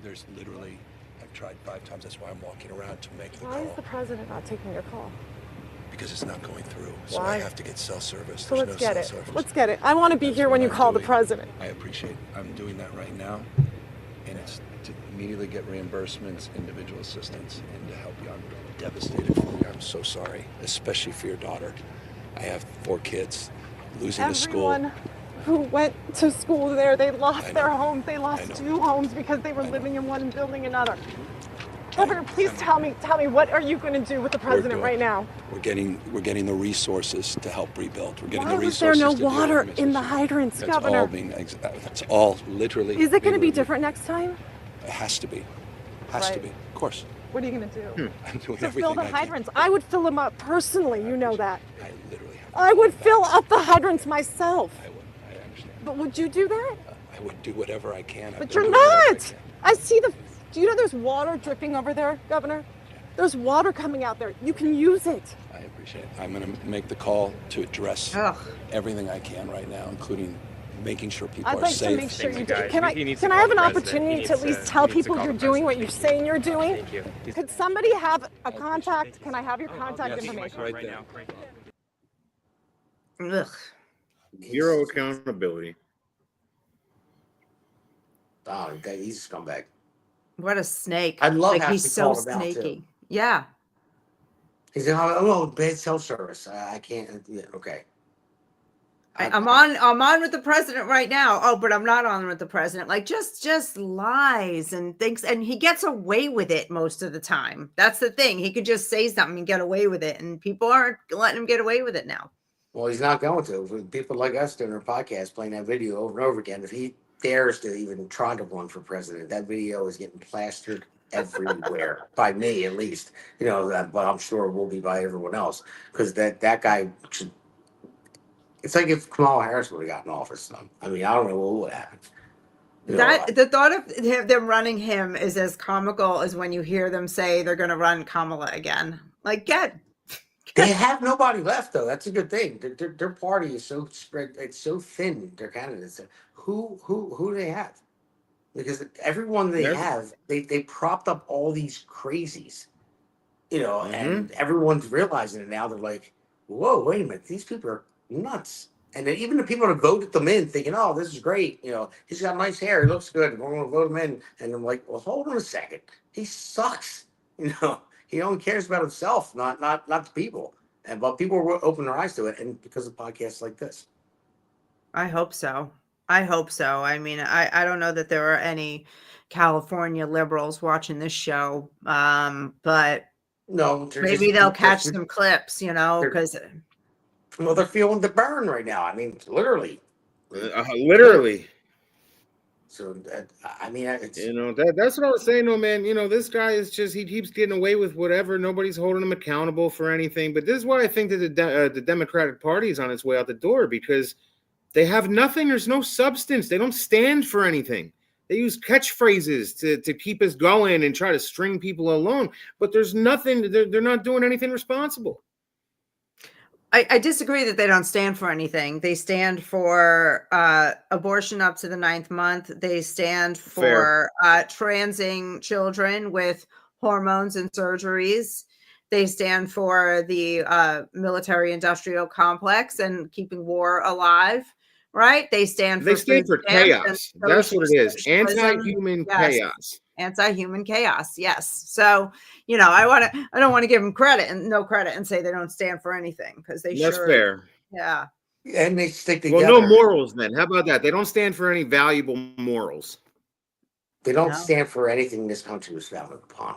There's literally, I've tried 5 times. That's why I'm walking around to make the Why is call. the president not taking your call? Because it's not going through. So Why? I have to get cell service. So There's let's no get cell it. service. Let's get it. I want to be That's here when what you I'm call the doing. president. I appreciate it. I'm doing that right now. And it's to immediately get reimbursements, individual assistance, and to help you. I'm devastated for you. I'm so sorry, especially for your daughter. I have 4 kids. Losing the school. Everyone who went to school there, they I lost know. their homes. They lost I know. 2 homes because they were I know. living in one and building another. Governor, please tell me, what are you going to do with the president doing- right now? We're getting the resources to help rebuild. We're getting Why the was there resources no to deal with water this in the issue. hydrants, That's Governor? all that's all literally. Is it going to be literally- different next time? It has to be. Has to Right. be. Of course. What are you going to do? I'm doing To everything fill the I can. hydrants. I would fill them up personally, you know that. I literally have. I would fill up the hydrants myself. I would. I understand. But would you do that? I would do whatever I can. I've But been you're doing whatever I not. can. I see the Do you know there's water dripping over there, Governor? There's water coming out there. You can use it. I appreciate it. I'm going to make the call to address everything I can right now, including making sure people I'd are like safe. to make sure you do. Can I have an opportunity to at least tell people you're doing what you're saying you're doing? Thank you. Could somebody have a contact? Can I have your contact information? Right there. Ugh. Zero accountability. Oh, he's a scumbag. What a snake. I'd love like to he's so call him out, too. snaky. Yeah. He's like, oh, bad self-service. I can't. Yeah, okay. I'm on with the president right now. Oh, but I'm not on with the president. Like just lies and things, and he gets away with it most of the time. That's the thing. He could just say something and get away with it, and people aren't letting him get away with it now. Well, he's not going to. With people like us doing our podcast, playing that video over and over again, if he dares to even try to run for president, that video is getting plastered everywhere by me, at least. You know, but I'm sure it will be by everyone else, because that guy should. It's like if Kamala Harris would have gotten office. I mean, I don't know what would happen. The thought of them running him is as comical as when you hear them say they're going to run Kamala again. Like, they have nobody left, though. That's a good thing. Their party is so spread; it's so thin. Their candidates. Who do they have? Because everyone they have, they propped up all these crazies, you know, and everyone's realizing it now. They're like, whoa, wait a minute, these people are nuts. And then even the people that voted them in thinking, oh, this is great, you know, he's got nice hair, he looks good, we're going to vote him in. And I'm like, well, hold on a second, he sucks. You know, he only cares about himself, not the people. But people will open their eyes to it, and because of podcasts like this. I hope so. I mean, I don't know that there are any California liberals watching this show, but no, maybe they'll catch some clips, you know, because well, they're feeling the burn right now. I mean, literally. Literally. So, I mean, it's, you know, that's what I was saying, though, man. You know, this guy is just, he keeps getting away with whatever. Nobody's holding him accountable for anything. But this is why I think that the Democratic Party is on its way out the door, because they have nothing. There's no substance. They don't stand for anything. They use catchphrases to keep us going and try to string people along. But there's nothing. They're not doing anything responsible. I disagree that they don't stand for anything. They stand for abortion up to the 9th month. They stand for transing children with hormones and surgeries. They stand for the military-industrial complex and keeping war alive. Right? They stand for chaos. That's what it is. Anti-human chaos. Anti-human chaos. Yes. So, you know, I don't want to give them credit and say they don't stand for anything, because that's fair. Yeah. And they stick together. Well, no morals then. How about that? They don't stand for any valuable morals. They don't stand for anything this country was founded upon.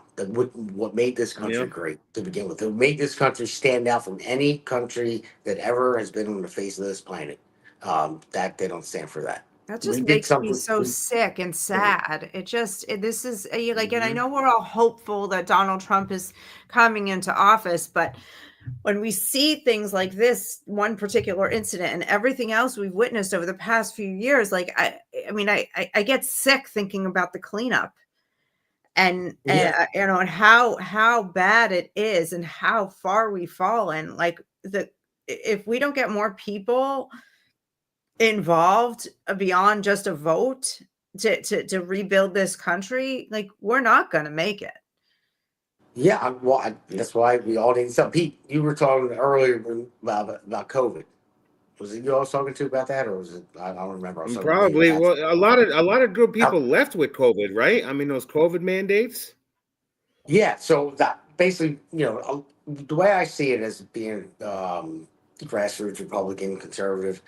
What made this country great to begin with. What made this country stand out from any country that ever has been on the face of this planet. That they don't stand for that. That just makes me so sick and sad. This is like, and I know we're all hopeful that Donald Trump is coming into office, but when we see things like this one particular incident and everything else we've witnessed over the past few years, like I mean, I get sick thinking about the cleanup and you know, and how bad it is and how far we've fallen. Like if we don't get more people involved beyond just a vote to rebuild this country, like we're not going to make it. Yeah, well, that's why we all need something. Pete, you were talking earlier about COVID. Was it you I was talking to about that, or was it? I don't remember. Probably. Well, a lot of good people left with COVID, right? I mean, those COVID mandates. Yeah. So that basically, you know, the way I see it as being grassroots Republican, conservative.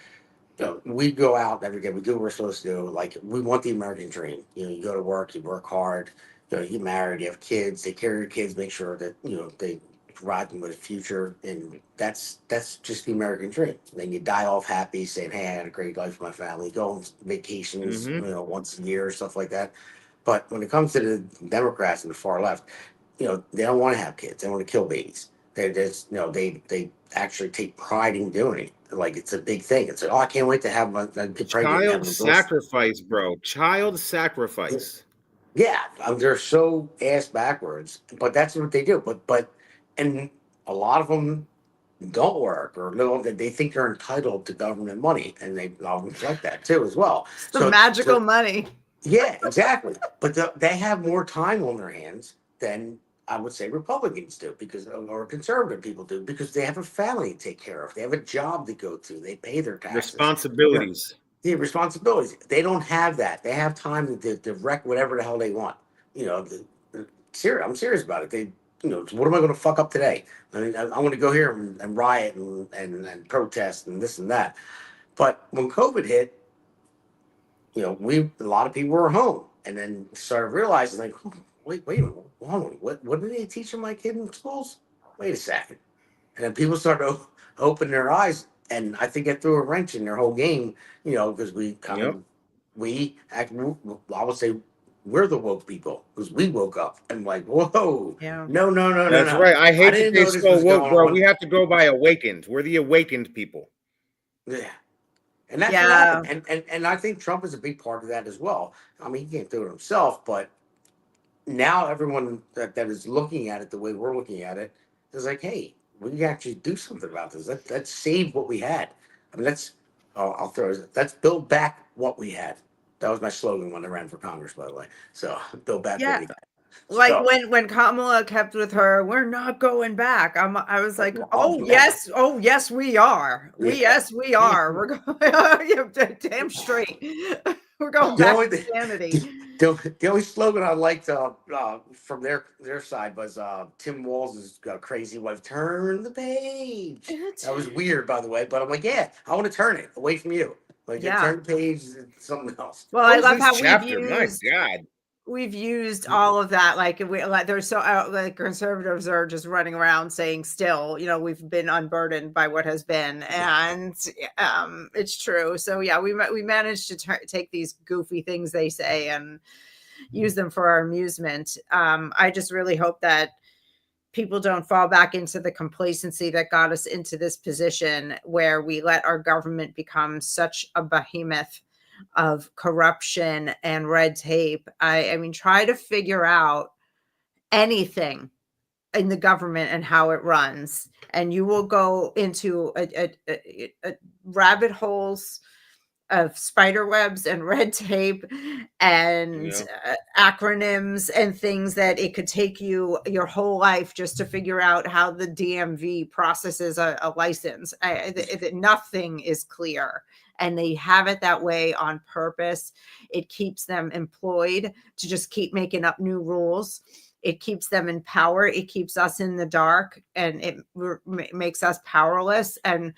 You know, we go out every day. We do what we're supposed to do. Like, we want the American dream. You know, you go to work, you work hard. You know, you get married, you have kids. Take care of your kids. Make sure that you know they provide them with a future, and that's just the American dream. And then you die off happy, saying, "Hey, I had a great life with my family." Go on vacations, you know, once a year or stuff like that. But when it comes to the Democrats and the far left, you know, they don't want to have kids. They want to kill babies. They just, you know, they actually take pride in doing it. Like, it's a big thing. It's like, oh, I can't wait to have get pregnant. Child sacrifice, bro. Child sacrifice. Yeah, they're so ass backwards, but that's what they do. And a lot of them don't work, or no, they think they're entitled to government money, and they always like that too as well. It's the magical money. Yeah, exactly. But they have more time on their hands than I would say Republicans do, because or conservative people do, because they have a family to take care of. They have a job to go to. They pay their taxes. Responsibilities. The responsibilities. They don't have that. They have time to wreck whatever the hell they want. You know, I'm serious about it. What am I going to fuck up today? I mean, I'm going to go here and riot and protest and this and that. But when COVID hit, a lot of people were home, and then started realizing, like, oh, wait a minute, hold on, what did they teach my kid in schools? Wait a second. And then people started to open their eyes, and I think it threw a wrench in their whole game, because I would say we're the woke people, because we woke up and like, whoa, Yeah. no, That's right. I hate that didn't they know this so was woke, going bro. on. We have to go by awakened. We're the awakened people. Yeah. And that's what happened. And I think Trump is a big part of that as well. I mean, he can't do it himself, but now everyone that is looking at it the way we're looking at it is like, hey, we can actually do something about this. Let's save what we had. I mean, let's build back what we had. That was my slogan when I ran for Congress, by the way. So build back what we got. Like So, when Kamala kept with her, we're not going back. I was like, oh, yes, we are. Yes, we are. We're going damn straight. We're going back to sanity. The only slogan I liked from their side was Tim Walz's crazy wife, turn the page. That was weird, by the way, but I'm like, yeah, I want to turn it away from you. Like, turn the page to something else. Well, I love how we've used all of that. Like there's so like conservatives are just running around saying still, we've been unburdened by what has been, and it's true. So yeah, we managed to take these goofy things they say and use them for our amusement. I just really hope that people don't fall back into the complacency that got us into this position where we let our government become such a behemoth of corruption and red tape. I mean, try to figure out anything in the government and how it runs, and you will go into a rabbit holes of spider webs and red tape and acronyms and things that it could take you your whole life just to figure out how the DMV processes a license. Nothing is clear, and they have it that way on purpose. It keeps them employed to just keep making up new rules. It keeps them in power. It keeps us in the dark, and it makes us powerless. And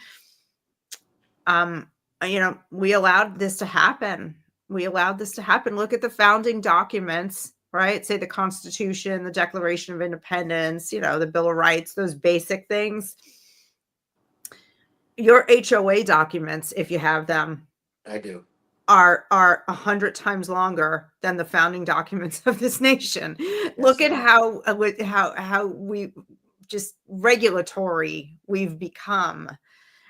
we allowed this to happen. Look at the founding documents, right? Say the Constitution, the Declaration of Independence, the Bill of Rights, those basic things. Your HOA documents, if you have them, I do, are 100 times longer than the founding documents of this nation. Look at how we just regulatory we've become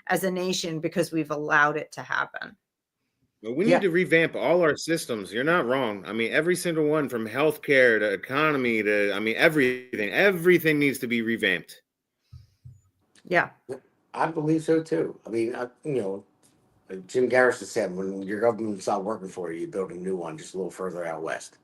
as a nation because we've allowed it to happen. We need to revamp all our systems. You're not wrong. I mean, every single one, from healthcare to economy to, everything needs to be revamped. Yeah. I believe so too. I mean, Jim Garrison said, when your government's not working for you, you build a new one just a little further out west.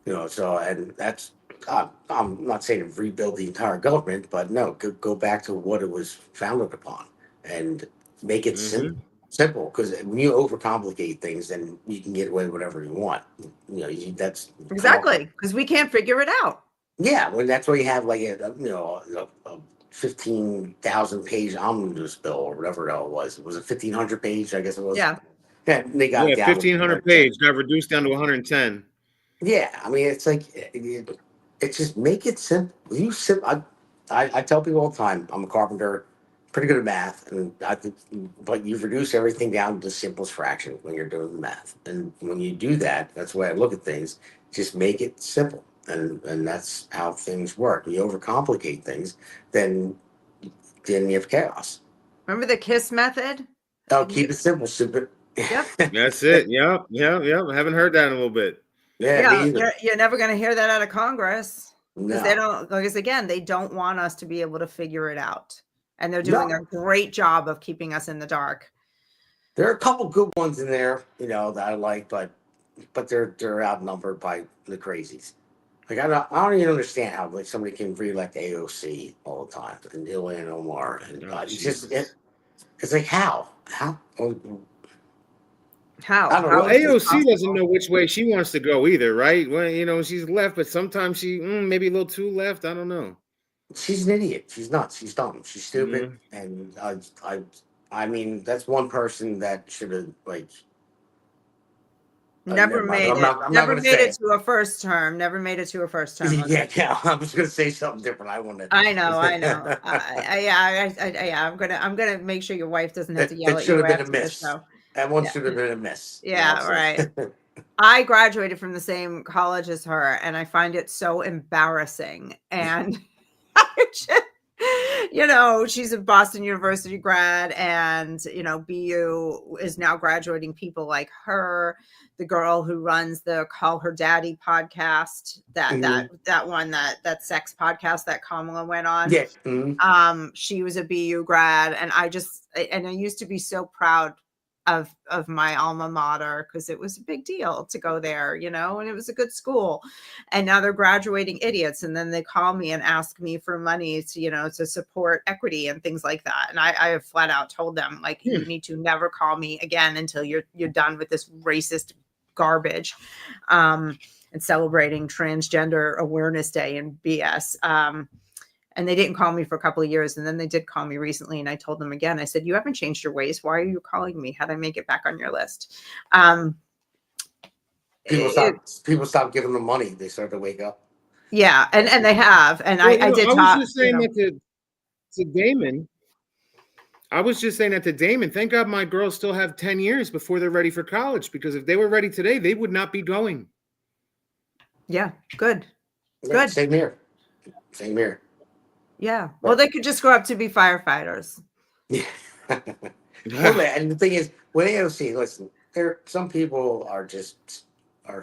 And that's, I'm not saying rebuild the entire government, but no, go back to what it was founded upon and make it simple. Because when you overcomplicate things, then you can get away with whatever you want. That's exactly, because we can't figure it out. Yeah, well, that's why you have like a 15,000 page omnibus bill or whatever it was. It was a 1,500 page, I guess it was. Yeah. They got 1,500 page got reduced down to 110. Yeah, I mean, it's like it's just make it simple. I tell people all the time, I'm a carpenter, pretty good at math, but you've reduced everything down to the simplest fraction when you're doing the math. And when you do that, that's the way I look at things. Just make it simple, and that's how things work. When you overcomplicate things, then you have chaos. Remember the KISS method? Oh, keep it simple, stupid. Yep. That's it. Yep. I haven't heard that in a little bit. Yeah, me either. you're never going to hear that out of Congress because they No. don't. Because again, they don't want us to be able to figure it out, and they're doing No. a great job of keeping us in the dark. There are a couple good ones in there, that I like, but they're outnumbered by the crazies. Like I don't even understand how like somebody can re-elect AOC all the time and Elena Omar, and it's like how How? I don't Well, know. It's just AOC doesn't know which way she wants to go either, right? Well, she's left, but sometimes she maybe a little too left. I don't know. She's an idiot. She's nuts. She's dumb. She's stupid. And I mean, that's one person that should have like. Never never mind. made I'm it. not Never gonna made say it to a first term. Never made it to a first term. Yeah. I was gonna say something different. I want to. I know. I'm gonna make sure your wife doesn't have to yell That at should you have been a after the miss. show. That one should have been a miss. Yeah, right. I graduated from the same college as her, and I find it so embarrassing. And she's a Boston University grad, and BU is now graduating people like her. The girl who runs the Call Her Daddy podcast, that sex podcast that Kamala went on. Yeah. She was a BU grad, and I used to be so proud of my alma mater because it was a big deal to go there, and it was a good school. And now they're graduating idiots, and then they call me and ask me for money to support equity and things like that. And I have flat out told them, like, you need to never call me again until you're done with this racist garbage, and celebrating Transgender Awareness Day and BS. And they didn't call me for a couple of years. And then they did call me recently. And I told them again, I said, you haven't changed your ways. Why are you calling me? How do I make it back on your list? People stop giving them money. They start to wake up. Yeah. And they have. And I did talk. I was just saying that to Damon. I was just saying that to Damon. Thank God my girls still have 10 years before they're ready for college, because if they were ready today, they would not be going. Yeah. Good. Yeah, good. Same here. Yeah. Well, they could just grow up to be firefighters. Yeah. And the thing is, with AOC, listen, some people are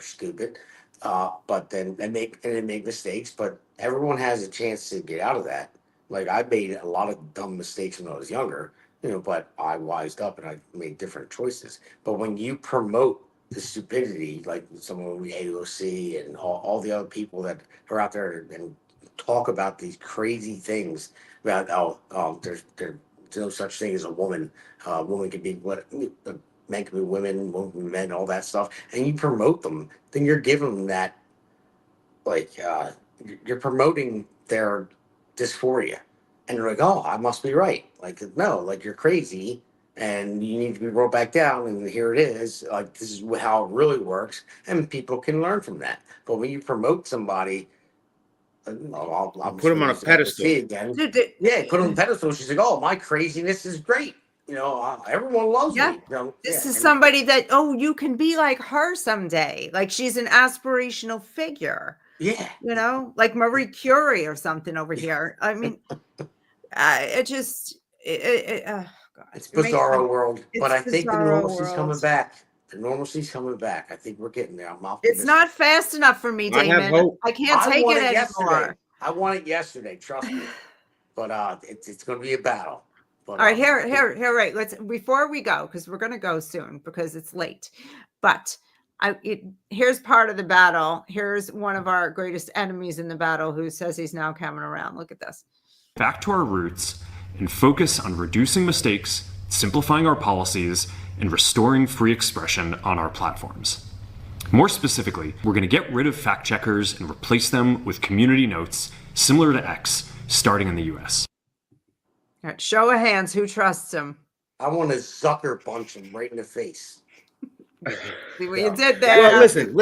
stupid, but then they make mistakes. But everyone has a chance to get out of that. Like I made a lot of dumb mistakes when I was younger, but I wised up and I made different choices. But when you promote the stupidity, like someone with AOC and all the other people that are out there and talk about these crazy things about there's no such thing as a woman. Woman can be what men can be women can be men, all that stuff, and you promote them, then you're giving them that, like you're promoting their dysphoria, and they're like, oh, I must be right. Like, no, like you're crazy and you need to be rolled back down, and here it is. Like, this is how it really works, and people can learn from that. But when you promote somebody, I'll put them on a pedestal again. Put them on a pedestal. She's like, oh, my craziness is great. Everyone loves me. This is somebody that, you can be like her someday. Like, she's an aspirational figure. Yeah. Like Marie Curie or something over here. I mean, it's bizarro world, but I think the normalcy's coming back. The normalcy's coming back. I think we're getting there. I'm optimistic. It's not fast enough for me, Damon. I can't take it anymore. Yesterday. I want it yesterday. Trust me. But it's going to be a battle. But, all right, here, right. Before we go, because we're going to go soon because it's late. But here's part of the battle. Here's one of our greatest enemies in the battle who says he's now coming around. Look at this. Back to our roots and focus on reducing mistakes, simplifying our policies, and restoring free expression on our platforms. More specifically, we're going to get rid of fact checkers and replace them with community notes similar to X, starting in the US. All right, show of hands, who trusts him? I want to Zucker punch him right in the face. See what you did there. Well, listen.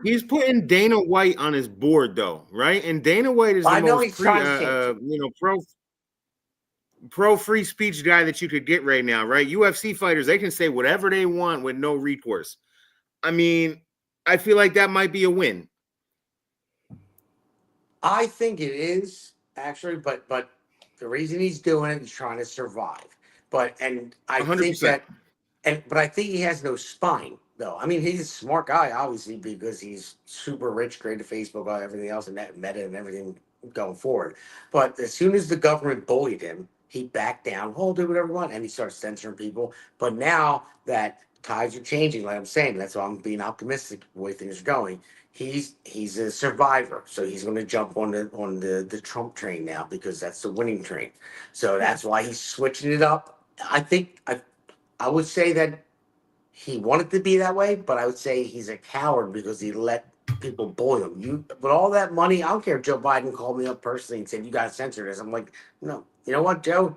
He's putting Dana White on his board, though, right? And Dana White is the most pro free speech guy that you could get right now, right? UFC fighters, they can say whatever they want with no recourse. I mean, I feel like that might be a win. I think it is actually, but the reason he's doing it is trying to survive. But I 100%. think he has no spine. No, I mean he's a smart guy, obviously, because he's super rich, created Facebook, everything else, and that Meta and everything going forward. But as soon as the government bullied him, he backed down. Oh, do whatever you want, and he starts censoring people. But now that tides are changing, like I'm saying, that's why I'm being optimistic the way things are going. He's a survivor, so he's going to jump on the Trump train now because that's the winning train. So that's why he's switching it up. I think I would say that he wanted to be that way, but I would say he's a coward because he let people bully him. You, with all that money, I don't care if Joe Biden called me up personally and said, you got to censor this. I'm like, no, you know what, Joe?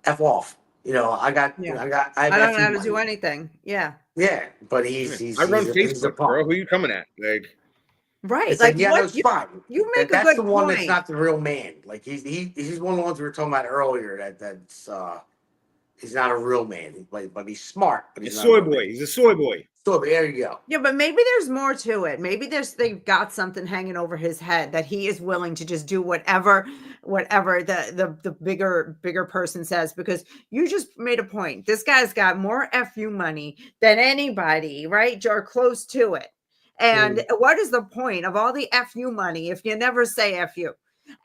F off. You know, I Yeah. have I don't know FU how to do money. anything. Yeah. Yeah, but I run he's a Facebook, bro. punk. Who you coming at? Like, Right. It's like, Like yeah, no, what it's fine. you make a That's the good one that's point. not the real man. Like he's one of the ones we were talking about earlier. That's he's not a real man. But he's smart. But he's a not a soy real man. boy. He's a soy boy. So there you go. Yeah, but maybe there's more to it. Maybe they've got something hanging over his head that he is willing to just do whatever the bigger person says, because you just made a point. This guy's got more FU money than anybody, right? Or close to it. And what is the point of all the FU money if you never say FU?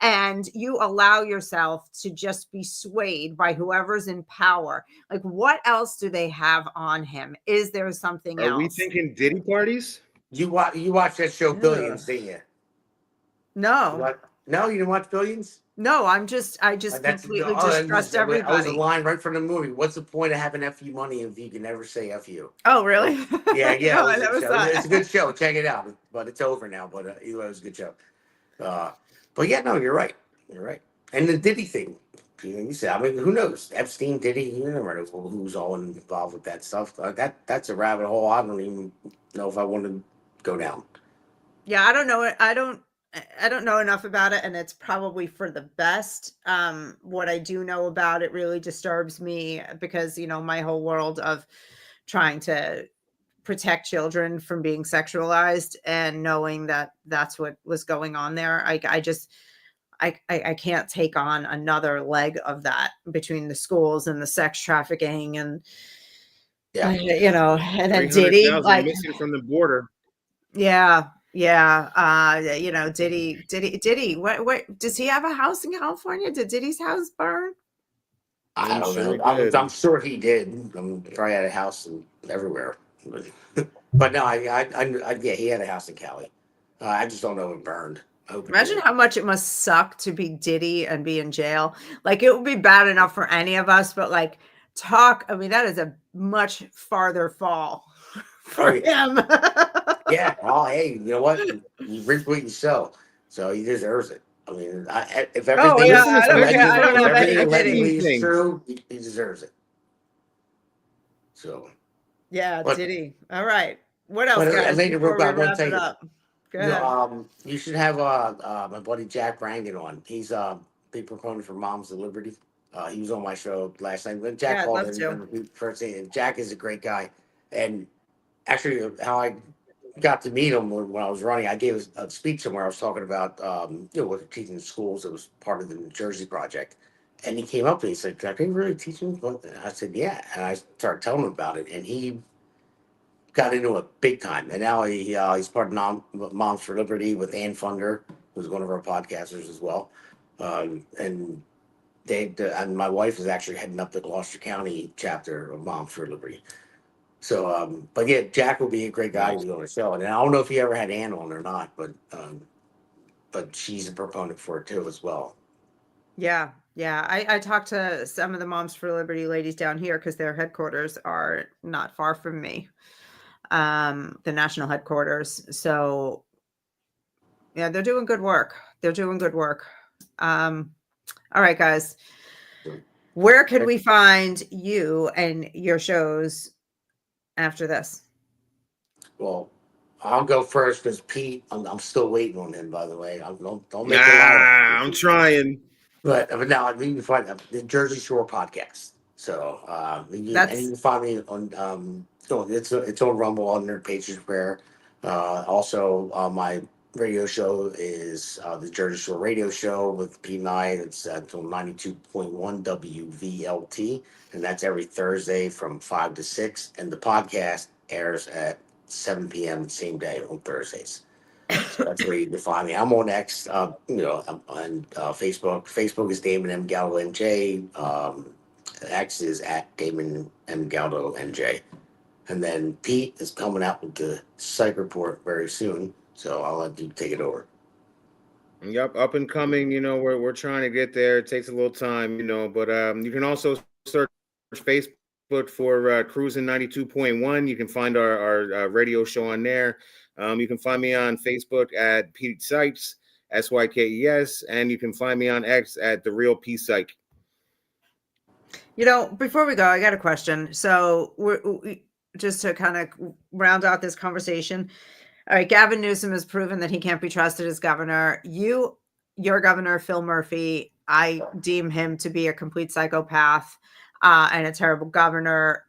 And you allow yourself to just be swayed by whoever's in power. Like, what else do they have on him? Is there something Are else? we thinking Diddy parties? You watch that show Billions, didn't you? No, No, you didn't watch Billions? no, I just completely distrust That was a everybody. line right from the movie. What's the point of having FU money if you can never say FU? Oh, really? Yeah, No, I it never was a good saw show. it. It's a good show. Check it out. But it's over now. But either way, it was a good show. But yeah, no, you're right. You're right. And the Diddy thing, you said, I mean, who knows? Epstein, Diddy, you never know who's all involved with that stuff. That's a rabbit hole. I don't even know if I want to go down. Yeah, I don't know it. I don't know enough about it, and it's probably for the best. What I do know about it really disturbs me because, my whole world of trying to protect children from being sexualized and knowing that that's what was going on there. I can't take on another leg of that between the schools and the sex trafficking and, and then Diddy, 300,000 missing from the border. yeah. Diddy, what does he have a house in California? Did Diddy's house burn? I don't sure know. I'm sure he did. I'm probably had a house everywhere. But no, yeah, he had a house in Cali. I just don't know if it burned. I hope it Imagine did. how much it must suck to be Diddy and be in jail. Like, it would be bad enough for any of us, but like I mean, that is a much farther fall for him. Yeah. Oh, hey, you know what? You reap what you sow, so he deserves it. I mean, if everything I don't know any allegedly Diddy. is true, he deserves it. So. Yeah, But, Diddy. All right. What else, guys? Later, Before we I want wrap to tell it you. up. Go ahead. You should have my buddy Jack Brangan on. He's a big proponent for Moms of Liberty. He was on my show last night. When Jack Yeah, I'd called love in, to. first thing, Jack is a great guy. And actually, how I got to meet him when I was running, I gave a speech somewhere. I was talking about what we're teaching in schools. It was part of the New Jersey project. And he came up and he said, "Are they really teaching?" I said, "Yeah." And I started telling him about it, and he got into it big time, and now he's part of Moms for Liberty with Ann Funder, who's one of our podcasters as well. And and my wife is actually heading up the Gloucester County chapter of Moms for Liberty. So, but yeah, Jack will be a great guy to be on the show, and I don't know if he ever had Ann on or not, but she's a proponent for it too as well. Yeah. I talked to some of the Moms for Liberty ladies down here because their headquarters are not far from me. The national headquarters. So yeah, they're doing good work. All right, guys. Where could we find you and your shows after this? Well, I'll go first because Pete, I'm still waiting on him. By the way, don't make Nah, it loud. I'm trying. But now you can find the Jersey Shore podcast. So you can find me on it's on Rumble under Patriots Prayer. Also, my radio show is the Jersey Shore Radio Show with Pete and I. It's until 92.1 WVLT, and that's every Thursday from 5 to 6. And the podcast airs at 7 p.m. the same day on Thursdays. So that's where you can find me. I'm on X, I'm on Facebook. Facebook is Damon M. Galdo NJ. X is at Damon M. Galdo NJ. And then Pete is coming out with the psych report very soon. So I'll let you take it over. Yep, up and coming. We're trying to get there. It takes a little time, but you can also search Facebook for Cruising 92.1. You can find our radio show on there. You can find me on Facebook at Pete Sykes, SYKES, and you can find me on X at The Real P Psych. Before we go, I got a question. So we just to kind of round out this conversation. All right, Gavin Newsom has proven that he can't be trusted as governor. Your governor, Phil Murphy, I deem him to be a complete psychopath and a terrible governor.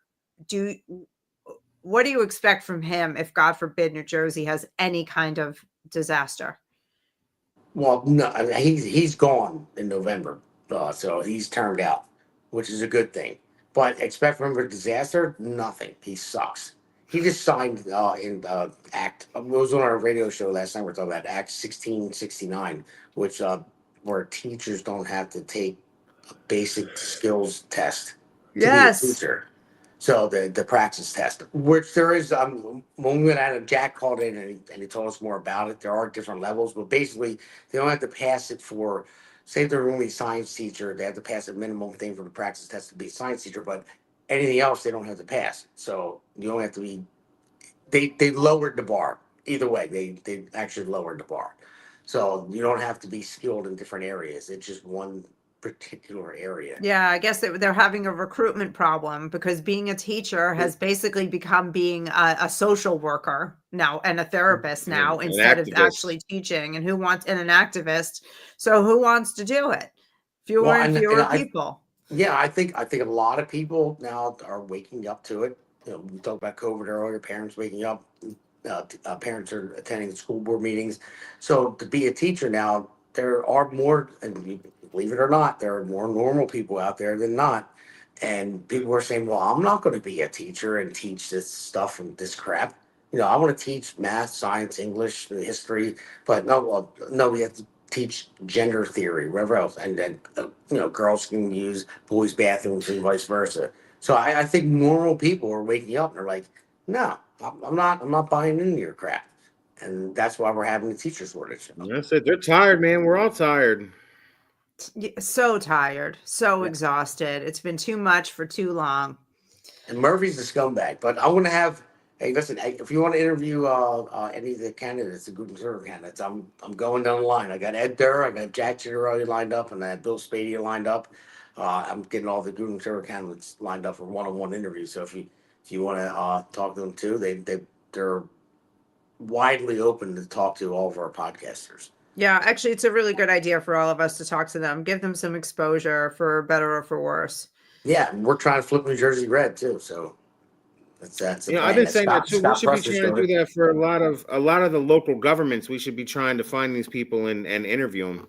What do you expect from him if, God forbid, New Jersey has any kind of disaster? Well, no, I mean, he's gone in November, so he's turned out, which is a good thing. But expect from him a disaster? Nothing. He sucks. He just signed in Act. It was on our radio show last night. We're talking about Act 1669, which where teachers don't have to take a basic skills test to be a teacher. So the praxis test, which there is, when we went out, Jack called in and he told us more about it. There are different levels, but basically they don't have to pass it for, say if they're only a science teacher, they have to pass a minimum thing for the praxis test to be a science teacher, but anything else they don't have to pass. So you don't have to be, they lowered the bar. Either way, they actually lowered the bar. So you don't have to be skilled in different areas. It's just one particular area. Yeah, I guess they're having a recruitment problem because being a teacher has basically become being a social worker now and a therapist now instead of actually teaching. And an activist. So who wants to do it? Fewer and fewer people. I think a lot of people now are waking up to it. We talked about COVID earlier. Parents waking up. Parents are attending school board meetings. So to be a teacher now, there are more, and believe it or not, there are more normal people out there than not. And people are saying, well, I'm not going to be a teacher and teach this stuff and this crap. I want to teach math, science, English, history, but no, we have to teach gender theory, whatever else. And then, girls can use boys' bathrooms and vice versa. So I think normal people are waking up and are like, no, I'm not buying into your crap. And that's why we're having a teacher shortage. That's it. They're tired, man. We're all tired. So tired, so exhausted. It's been too much for too long. And Murphy's a scumbag. But I want to have, hey, listen, if you want to interview any of the candidates, the good conservative candidates, I'm going down the line. I got Ed Durr, I got Jack Ciattarelli lined up, and I have Bill Spadea lined up. I'm getting all the good conservative candidates lined up for one-on-one interviews. So if you want to talk to them too, they're widely open to talk to all of our podcasters. Yeah, actually, it's a really good idea for all of us to talk to them, give them some exposure for better or for worse. Yeah, we're trying to flip New Jersey red too. So that's. I've been saying that too. We should be trying to do that for a lot of the local governments. We should be trying to find these people and interview them.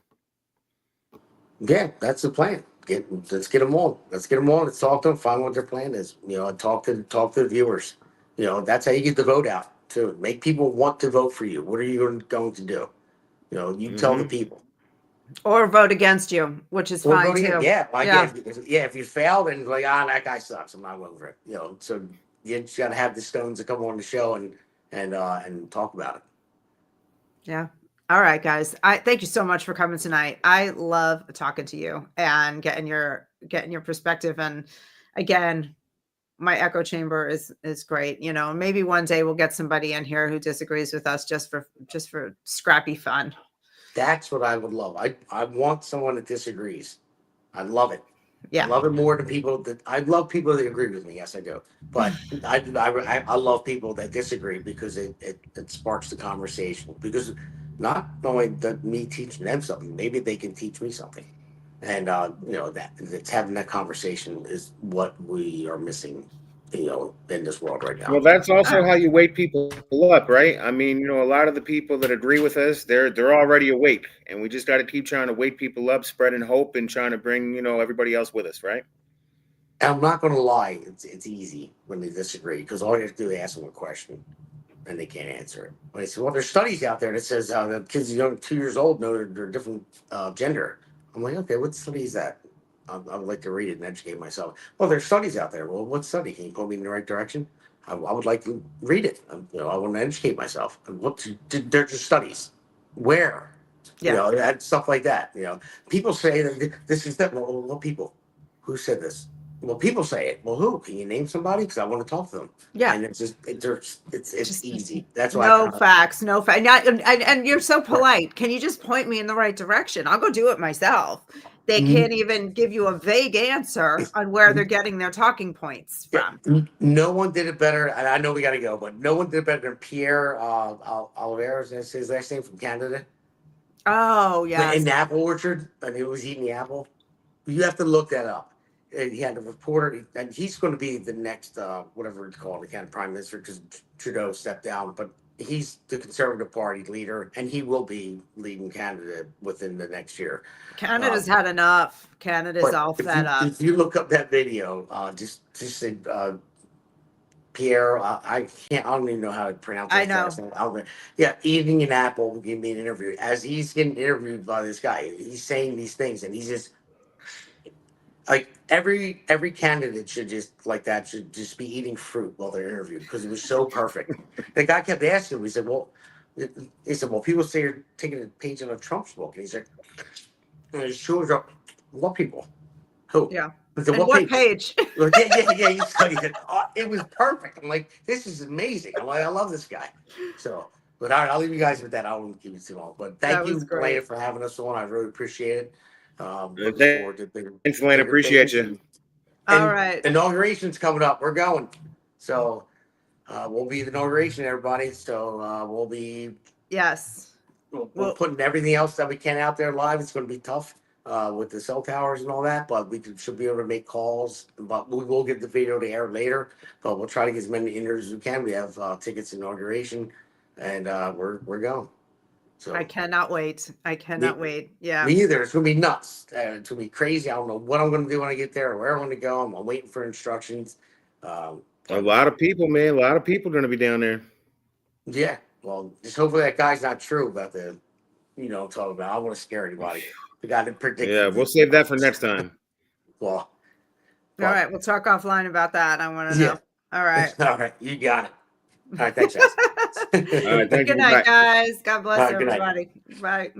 Yeah, that's the plan. Let's get them on. Let's talk to them. Find what their plan is. Talk to the viewers. That's how you get the vote out too. Make people want to vote for you. What are you going to do? You tell the people. Or vote against you, which is fine too. If you fail, then like, that guy sucks. I'm not voting for it. So you just got to have the stones to come on the show and talk about it. Yeah. All right, guys. I thank you so much for coming tonight. I love talking to you and getting your perspective. And again, my echo chamber is great. Maybe one day we'll get somebody in here who disagrees with us just for scrappy fun. That's what I would love. I want someone that disagrees. I love it. Yeah. I love it more than people I love people that agree with me. Yes, I do. But I love people that disagree because it sparks the conversation. Because not only me teaching them something, maybe they can teach me something. And that's having that conversation is what we are missing, in this world right now. Well, that's also how you wake people up, right? I mean, a lot of the people that agree with us, they're already awake, and we just got to keep trying to wake people up, spreading hope, and trying to bring everybody else with us, right? I'm not going to lie, it's easy when they disagree because all you have to do is ask them a question and they can't answer it. When they say, well, there's studies out there that says the kids young 2 years old know they're different gender. I'm like, okay, what study is that? I would like to read it and educate myself. Well, there's studies out there. Well, what study? Can you point me in the right direction? I would like to read it. I want to educate myself. And they're just studies. Where? Yeah. And stuff like that. People say that this is that. Well, people, who said this? Well, people say it. Well, who? Can you name somebody? Because I want to talk to them. Yeah. And it's Just easy. That's why. no facts, no fact. And you're so polite. Can you just point me in the right direction? I'll go do it myself. They can't even give you a vague answer on where they're getting their talking points from. No one did it better. And I know we got to go, but no one did it better than Pierre Oliveira. That's his last name, from Canada. Oh, yeah. In the apple orchard, and he was eating the apple. You have to look that up. And he had a reporter, and he's going to be the next, whatever it's called, the Canada Prime Minister, because Trudeau stepped down. But he's the Conservative Party leader, and he will be leading Canada within the next year. Canada's had enough. Canada's all fed up. If you look up that video, just say Pierre, I don't even know how to pronounce I his know. last name. Yeah, eating an apple, give me an interview. As he's getting interviewed by this guy, he's saying these things, and he's just like every candidate should just be eating fruit while they're interviewed because it was so perfect. The guy kept asking him. He said, "Well, people say you're taking a page out of Trump's book," and he's like, and it shows up. What people? Who? Yeah. But And what page? yeah. He studied it. It was perfect. I'm like, this is amazing. I'm like, I love this guy. So, but all right, I'll leave you guys with that. I won't keep it too long. But thank you, Elena, for having us on. I really appreciate it. Thanks, Elena. Appreciate you. All right. Inauguration's coming up. We're going. So we'll be at the inauguration, everybody. So we'll be we're putting everything else that we can out there live. It's going to be tough with the cell towers and all that, but we should be able to make calls. But we will get the video to air later. But we'll try to get as many interviews as we can. We have tickets to inauguration, and we're going. So I cannot wait. Wait. Yeah. Me either. It's gonna be nuts. It's gonna be crazy. I don't know what I'm gonna do when I get there or where I'm gonna go. I'm waiting for instructions. A lot of people, man. A lot of people are gonna be down there. Yeah. Well, just hopefully that guy's not true about the, I'm talking about. I don't want to scare anybody. The guy that predicted. Yeah, we'll save that for next time. Well. All right. We'll talk offline about that. I want to know. All right. All right. You got it. All right. Thanks, guys. All right. Thank you. Good night, guys. God bless Good night. everybody. Bye.